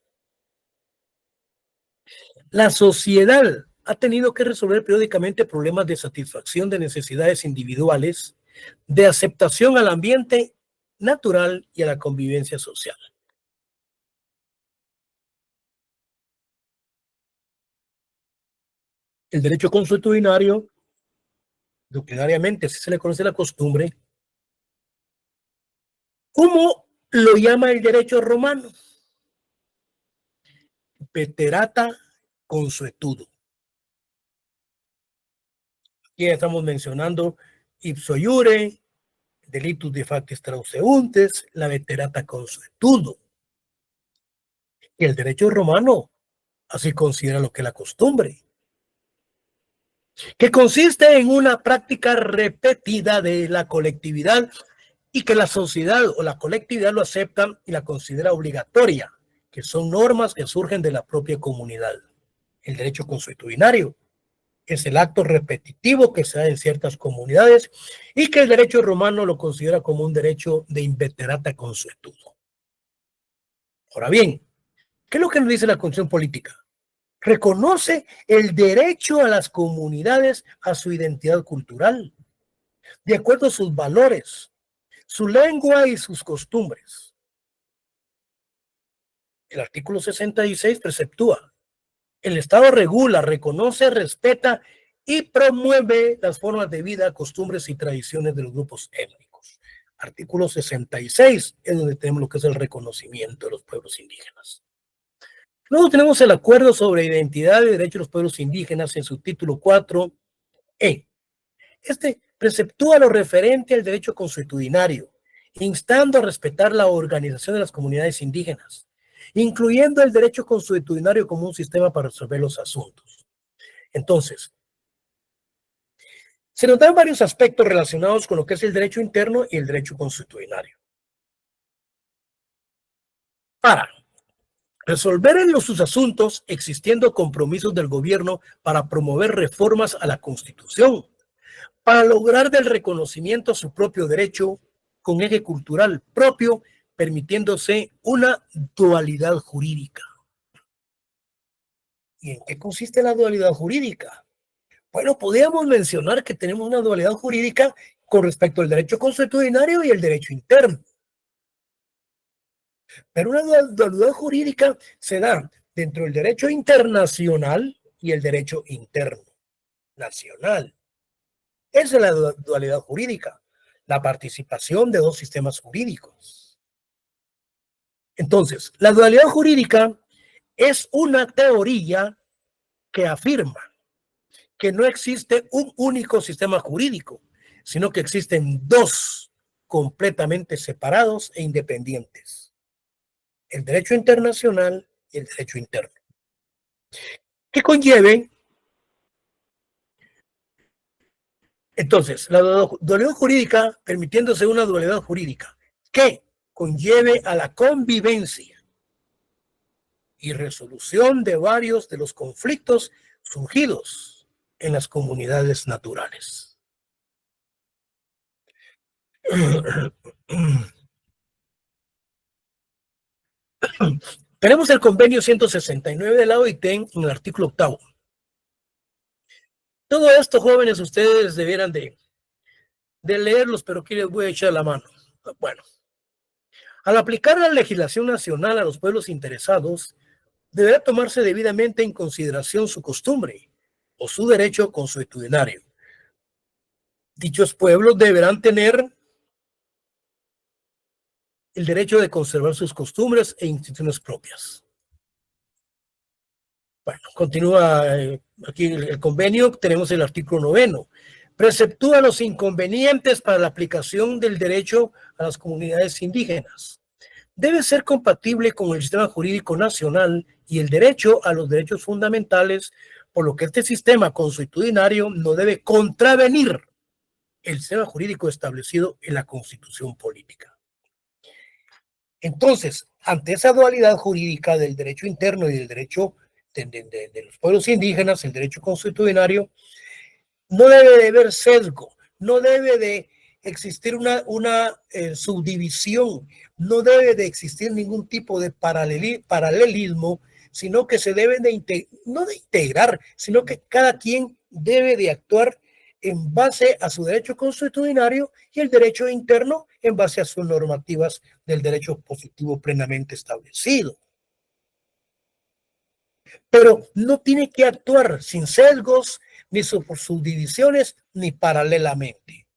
La sociedad ha tenido que resolver periódicamente problemas de satisfacción de necesidades individuales, de aceptación al ambiente natural y a la convivencia social. El derecho consuetudinario, doctrinariamente así se le conoce la costumbre, ¿cómo lo llama el derecho romano? Veterata consuetudo. Aquí estamos mencionando ipso iure, delitus de factis transeuntes, la veterata consuetudo. Y el derecho romano así considera lo que es la costumbre, que consiste en una práctica repetida de la colectividad y que la sociedad o la colectividad lo acepta y la considera obligatoria, que son normas que surgen de la propia comunidad. El derecho consuetudinario es el acto repetitivo que se da en ciertas comunidades y que el derecho romano lo considera como un derecho de inveterata consuetudo. Ahora bien, ¿qué es lo que nos dice la Constitución política? Reconoce el derecho a las comunidades a su identidad cultural, de acuerdo a sus valores, su lengua y sus costumbres. El artículo 66 preceptúa: el Estado regula, reconoce, respeta y promueve las formas de vida, costumbres y tradiciones de los grupos étnicos. Artículo 66 es donde tenemos lo que es el reconocimiento de los pueblos indígenas. Luego tenemos el Acuerdo sobre Identidad y Derechos de los Pueblos Indígenas en su título 4E. Este preceptúa lo referente al derecho consuetudinario, instando a respetar la organización de las comunidades indígenas, incluyendo el derecho consuetudinario como un sistema para resolver los asuntos. Entonces, se nos dan varios aspectos relacionados con lo que es el derecho interno y el derecho consuetudinario. Para resolver en sus asuntos, existiendo compromisos del gobierno para promover reformas a la Constitución, para lograr del reconocimiento a su propio derecho con eje cultural propio, permitiéndose una dualidad jurídica. ¿Y en qué consiste la dualidad jurídica? Bueno, podríamos mencionar que tenemos una dualidad jurídica con respecto al derecho consuetudinario y el derecho interno. Pero una dualidad jurídica se da dentro del derecho internacional y el derecho interno nacional. Esa es la dualidad jurídica, la participación de dos sistemas jurídicos. Entonces, la dualidad jurídica es una teoría que afirma que no existe un único sistema jurídico, sino que existen dos completamente separados e independientes: el derecho internacional y el derecho interno, que conlleven. Entonces, la dualidad jurídica, permitiéndose una dualidad jurídica que conlleve a la convivencia y resolución de varios de los conflictos surgidos en las comunidades naturales. Tenemos el convenio 169 de la OIT en el artículo 8. Todo esto, jóvenes, ustedes debieran de leerlos, pero aquí les voy a echar la mano. Bueno, al aplicar la legislación nacional a los pueblos interesados, deberá tomarse debidamente en consideración su costumbre o su derecho consuetudinario. Dichos pueblos deberán tener el derecho de conservar sus costumbres e instituciones propias. Bueno, continúa aquí el convenio. Tenemos el artículo 9. Preceptúa los inconvenientes para la aplicación del derecho a las comunidades indígenas. Debe ser compatible con el sistema jurídico nacional y el derecho a los derechos fundamentales, por lo que este sistema consuetudinario no debe contravenir el sistema jurídico establecido en la Constitución política. Entonces, ante esa dualidad jurídica del derecho interno y del derecho de los pueblos indígenas, el derecho consuetudinario, no debe de haber sesgo, no debe de existir una subdivisión, no debe de existir ningún tipo de paralelismo, sino que se deben no de integrar, sino que cada quien debe de actuar en base a su derecho consuetudinario y el derecho interno en base a sus normativas del derecho positivo plenamente establecido. Pero no tiene que actuar sin sesgos, ni por subdivisiones, ni paralelamente.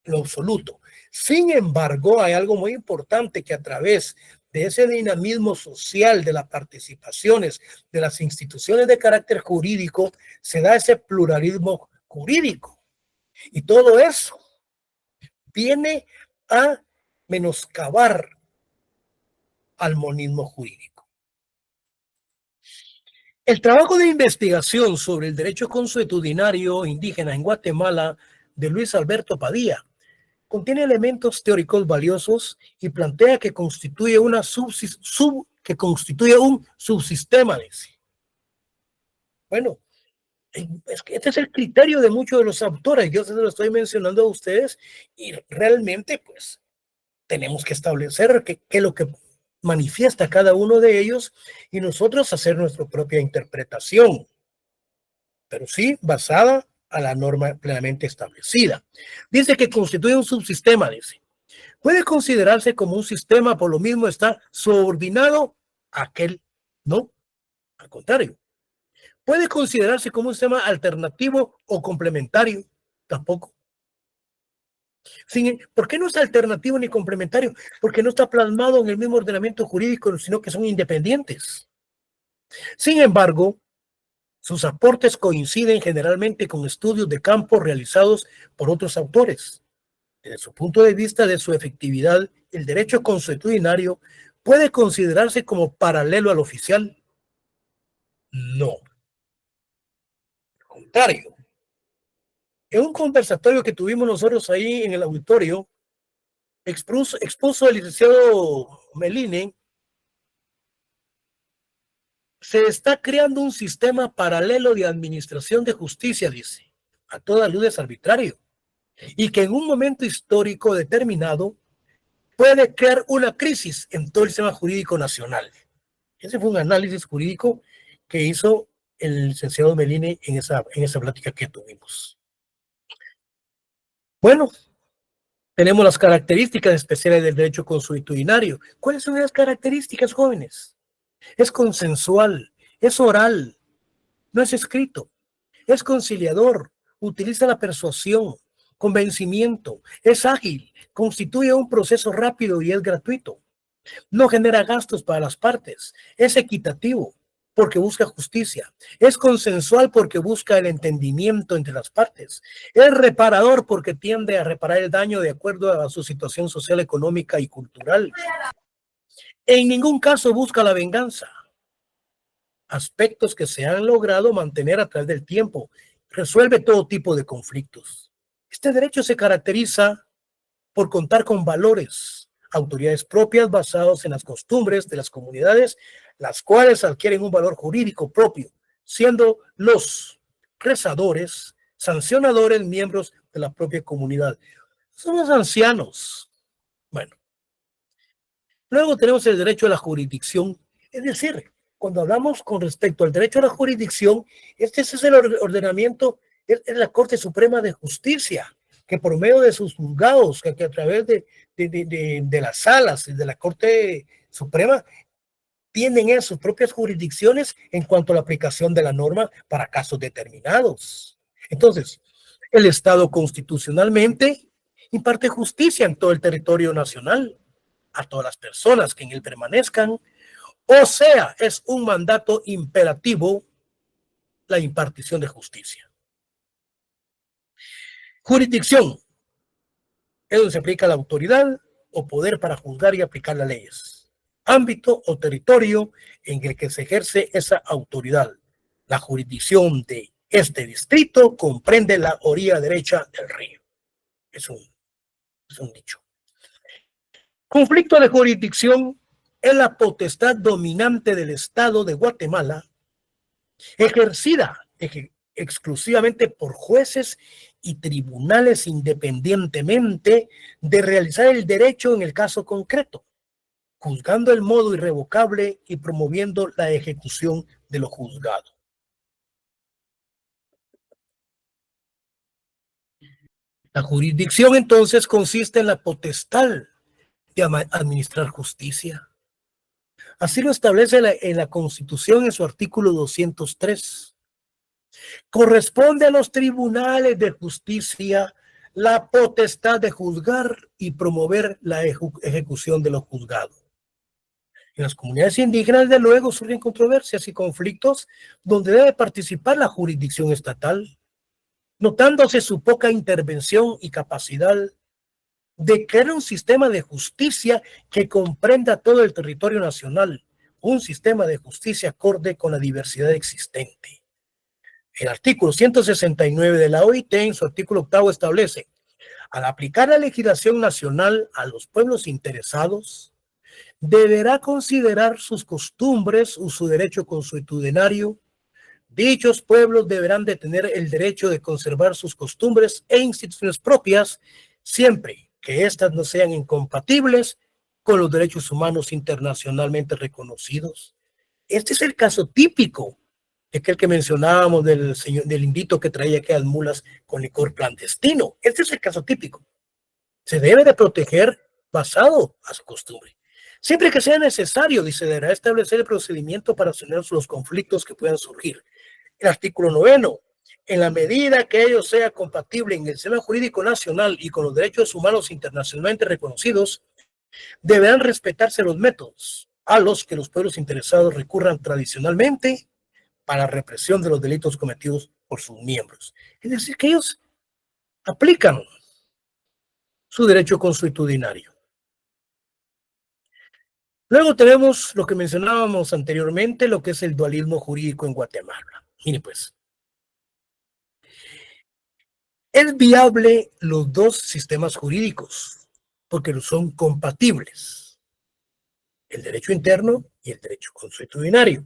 Lo absoluto. Sin embargo, hay algo muy importante, que a través de ese dinamismo social, de las participaciones de las instituciones de carácter jurídico, se da ese pluralismo jurídico. Y todo eso viene a menoscabar al monismo jurídico. El trabajo de investigación sobre el derecho consuetudinario indígena en Guatemala de Luis Alberto Padilla contiene elementos teóricos valiosos y plantea que constituye un subsistema. Bueno, es que este es el criterio de muchos de los autores. Yo se lo estoy mencionando a ustedes y realmente pues tenemos que establecer qué es lo que manifiesta cada uno de ellos y nosotros hacer nuestra propia interpretación, pero sí basada a la norma plenamente establecida. Dice que constituye un subsistema, dice. Puede considerarse como un sistema, por lo mismo está subordinado a aquel. No, al contrario. Puede considerarse como un sistema alternativo o complementario. Tampoco. ¿Por qué no es alternativo ni complementario? Porque no está plasmado en el mismo ordenamiento jurídico, sino que son independientes. Sin embargo, sus aportes coinciden generalmente con estudios de campo realizados por otros autores. Desde su punto de vista de su efectividad, el derecho consuetudinario puede considerarse como paralelo al oficial. No. Al contrario. En un conversatorio que tuvimos nosotros ahí en el auditorio, expuso el licenciado Meline, se está creando un sistema paralelo de administración de justicia, dice. A toda luz es arbitrario. y que en un momento histórico determinado puede crear una crisis en todo el sistema jurídico nacional. Ese fue un análisis jurídico que hizo el licenciado Meline en esa plática que tuvimos. Bueno, tenemos las características especiales del derecho consuetudinario. ¿Cuáles son las características, jóvenes? Es consensual, es oral, no es escrito, es conciliador, utiliza la persuasión, convencimiento, es ágil, constituye un proceso rápido y es gratuito. No genera gastos para las partes, es equitativo porque busca justicia, es consensual porque busca el entendimiento entre las partes, es reparador porque tiende a reparar el daño de acuerdo a su situación social, económica y cultural. En ningún caso busca la venganza, aspectos que se han logrado mantener a través del tiempo, resuelve todo tipo de conflictos. Este derecho se caracteriza por contar con valores, autoridades propias basados en las costumbres de las comunidades, las cuales adquieren un valor jurídico propio, siendo los rezadores, sancionadores, miembros de la propia comunidad. Son los ancianos. Bueno, luego tenemos el derecho a la jurisdicción, es decir, cuando hablamos con respecto al derecho a la jurisdicción, este es el ordenamiento, es la Corte Suprema de Justicia, que por medio de sus juzgados, que a través de las salas de la Corte Suprema, tienen sus propias jurisdicciones en cuanto a la aplicación de la norma para casos determinados. Entonces, el Estado constitucionalmente imparte justicia en todo el territorio nacional a todas las personas que en él permanezcan, o sea, es un mandato imperativo la impartición de justicia. Jurisdicción es donde se aplica la autoridad o poder para juzgar y aplicar las leyes. Ámbito o territorio en el que se ejerce esa autoridad. La jurisdicción de este distrito comprende la orilla derecha del río. Es un dicho. Conflicto de jurisdicción es la potestad dominante del Estado de Guatemala, ejercida exclusivamente por jueces y tribunales independientemente de realizar el derecho en el caso concreto, juzgando el modo irrevocable y promoviendo la ejecución de lo juzgado. La jurisdicción entonces consiste en la potestad de administrar justicia. Así lo establece en la Constitución en su artículo 203. Corresponde a los tribunales de justicia la potestad de juzgar y promover la ejecución de lo juzgado. En las comunidades indígenas, de luego, surgen controversias y conflictos donde debe participar la jurisdicción estatal, notándose su poca intervención y capacidad de crear un sistema de justicia que comprenda todo el territorio nacional, un sistema de justicia acorde con la diversidad existente. El artículo 169 de la OIT, en su artículo 8, establece: al aplicar la legislación nacional a los pueblos interesados, deberá considerar sus costumbres o su derecho consuetudinario. Dichos pueblos deberán de tener el derecho de conservar sus costumbres e instituciones propias, siempre que éstas no sean incompatibles con los derechos humanos internacionalmente reconocidos. Este es el caso típico de aquel que mencionábamos del indito que traía aquellas mulas con licor clandestino. Este es el caso típico. Se debe de proteger basado a su costumbre. Siempre que sea necesario, dice, deberá establecer el procedimiento para solucionar los conflictos que puedan surgir. El artículo 9, en la medida que ello sea compatible en el sistema jurídico nacional y con los derechos humanos internacionalmente reconocidos, deberán respetarse los métodos a los que los pueblos interesados recurran tradicionalmente para la represión de los delitos cometidos por sus miembros. Es decir, que ellos aplican su derecho consuetudinario. Luego tenemos lo que mencionábamos anteriormente, lo que es el dualismo jurídico en Guatemala. Mire pues, es viable los dos sistemas jurídicos porque son compatibles, el derecho interno y el derecho consuetudinario.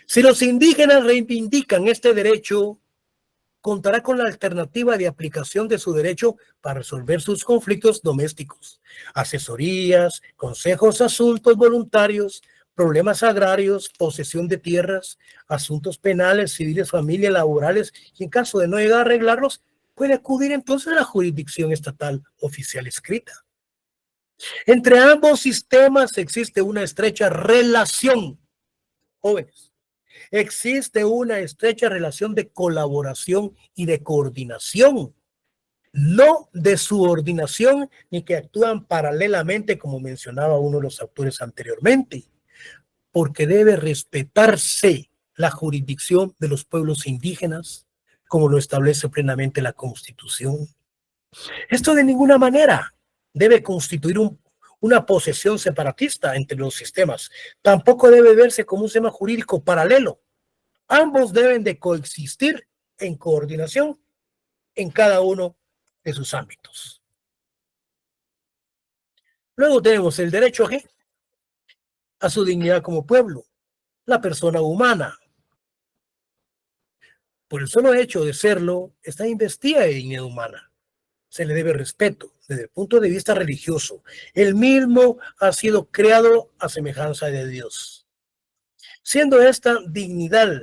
Si los indígenas reivindican este derecho contará con la alternativa de aplicación de su derecho para resolver sus conflictos domésticos, asesorías, consejos, asuntos voluntarios, problemas agrarios, posesión de tierras, asuntos penales, civiles, familia, laborales, y en caso de no llegar a arreglarlos, puede acudir entonces a la jurisdicción estatal oficial escrita. Entre ambos sistemas existe una estrecha relación, jóvenes. Existe una estrecha relación de colaboración y de coordinación, no de subordinación ni que actúan paralelamente, como mencionaba uno de los autores anteriormente, porque debe respetarse la jurisdicción de los pueblos indígenas, como lo establece plenamente la Constitución. Esto de ninguna manera debe constituir una posesión separatista entre los sistemas. Tampoco debe verse como un sistema jurídico paralelo. Ambos deben de coexistir en coordinación en cada uno de sus ámbitos. Luego tenemos el derecho a su dignidad como pueblo, la persona humana. Por el solo hecho de serlo, está investida de dignidad humana. Se le debe respeto desde el punto de vista religioso. El mismo ha sido creado a semejanza de Dios. Siendo esta dignidad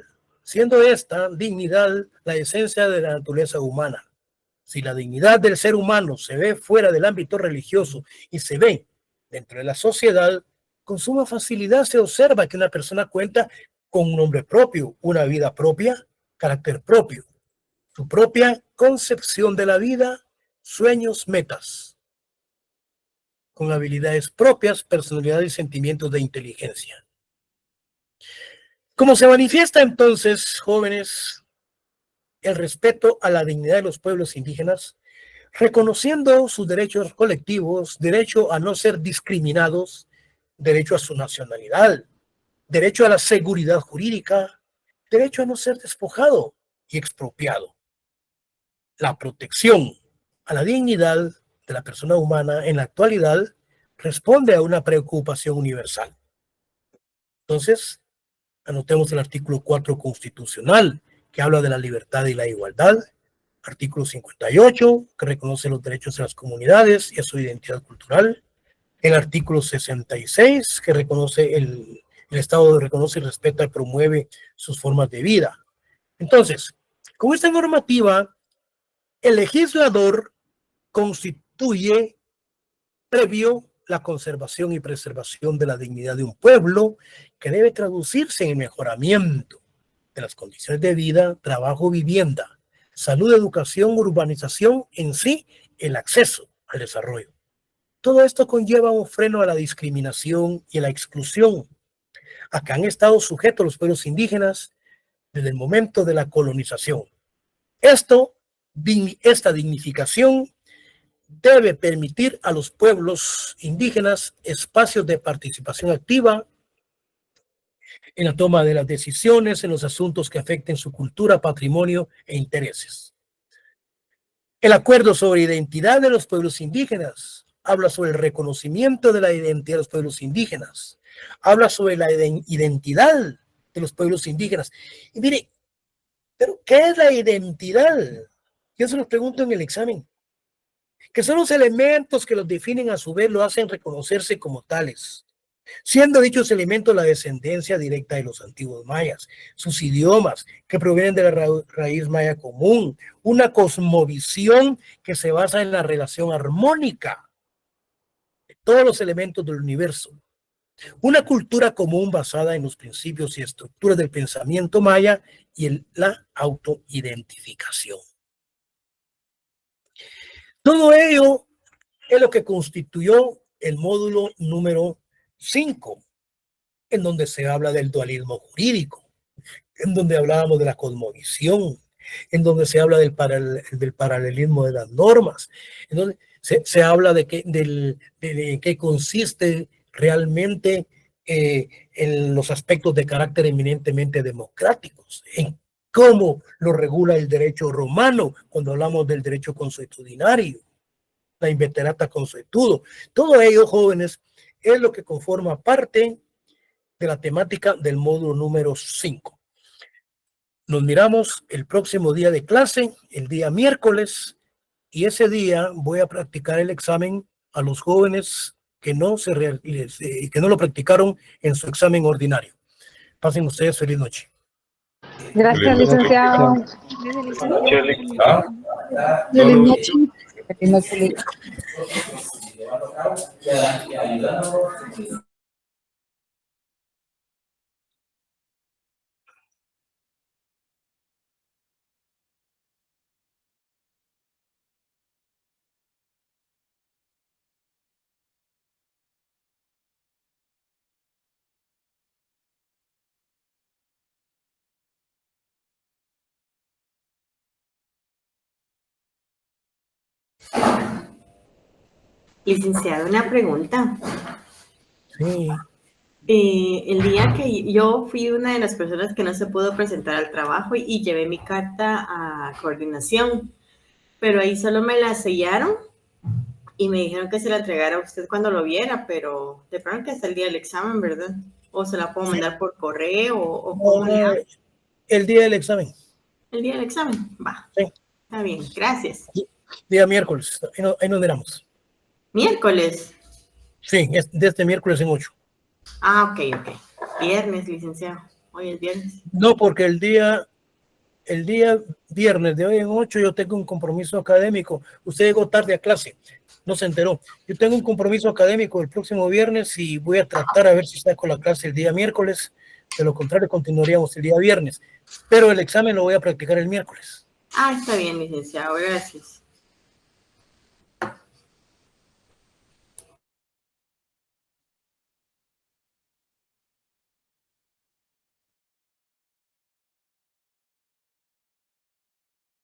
la esencia de la naturaleza humana. Si la dignidad del ser humano se ve fuera del ámbito religioso y se ve dentro de la sociedad, con suma facilidad se observa que una persona cuenta con un nombre propio, una vida propia, carácter propio, su propia concepción de la vida, sueños, metas, con habilidades propias, personalidad y sentimientos de inteligencia. ¿Cómo se manifiesta entonces, jóvenes, el respeto a la dignidad de los pueblos indígenas, reconociendo sus derechos colectivos, derecho a no ser discriminados, derecho a su nacionalidad, derecho a la seguridad jurídica, derecho a no ser despojado y expropiado? La protección a la dignidad de la persona humana en la actualidad responde a una preocupación universal. Entonces, anotemos el artículo 4 constitucional, que habla de la libertad y la igualdad. Artículo 58, que reconoce los derechos de las comunidades y a su identidad cultural. El artículo 66, que reconoce el Estado reconoce, respeta y promueve sus formas de vida. Entonces, con esta normativa, el legislador constituye previo la conservación y preservación de la dignidad de un pueblo, que debe traducirse en el mejoramiento de las condiciones de vida, trabajo, vivienda, salud, educación, urbanización, en sí, el acceso al desarrollo. Todo esto conlleva un freno a la discriminación y a la exclusión a que han estado sujetos los pueblos indígenas desde el momento de la colonización. Esta dignificación debe permitir a los pueblos indígenas espacios de participación activa en la toma de las decisiones, en los asuntos que afecten su cultura, patrimonio e intereses. El acuerdo sobre identidad de los pueblos indígenas habla sobre el reconocimiento de la identidad de los pueblos indígenas, habla sobre la identidad de los pueblos indígenas. Y mire, ¿pero qué es la identidad? Yo se lo pregunto en el examen. Que son los elementos que los definen, a su vez lo hacen reconocerse como tales, siendo dichos elementos la descendencia directa de los antiguos mayas, sus idiomas que provienen de la raíz maya común, una cosmovisión que se basa en la relación armónica de todos los elementos del universo, una cultura común basada en los principios y estructuras del pensamiento maya y la autoidentificación. Todo ello es lo que constituyó el módulo número 5, en donde se habla del dualismo jurídico, en donde hablábamos de la cosmovisión, en donde se habla del paralelismo de las normas, en donde se habla de qué consiste realmente en los aspectos de carácter eminentemente democráticos, en cómo lo regula el derecho romano cuando hablamos del derecho consuetudinario, la inveterata consuetudo. Todo ello, jóvenes, es lo que conforma parte de la temática del módulo número 5. Nos miramos el próximo día de clase, el día miércoles, y ese día voy a practicar el examen a los jóvenes que no lo practicaron en su examen ordinario. Pasen ustedes feliz noche. Gracias, licenciado. Gracias, licenciado. Feliz noche. Feliz noche. Licenciado, una pregunta. Sí. El día que yo fui una de las personas que no se pudo presentar al trabajo y llevé mi carta a coordinación, pero ahí solo me la sellaron y me dijeron que se la entregara a usted cuando lo viera, pero de pronto que hasta el día del examen, ¿verdad? ¿O se la puedo mandar por correo o cómo le hago? El día del examen. El día del examen, va. Sí. Está bien, gracias. Día miércoles, ahí nos miramos. ¿Miércoles? Sí, es de este miércoles en 8. Ah, ok. Viernes, licenciado. Hoy es viernes. No, porque el día viernes de hoy en 8 yo tengo un compromiso académico. Usted llegó tarde a clase, no se enteró. Yo tengo un compromiso académico el próximo viernes y voy a tratar a ver si saco la clase el día miércoles. De lo contrario, continuaríamos el día viernes. Pero el examen lo voy a practicar el miércoles. Ah, está bien, licenciado. Gracias.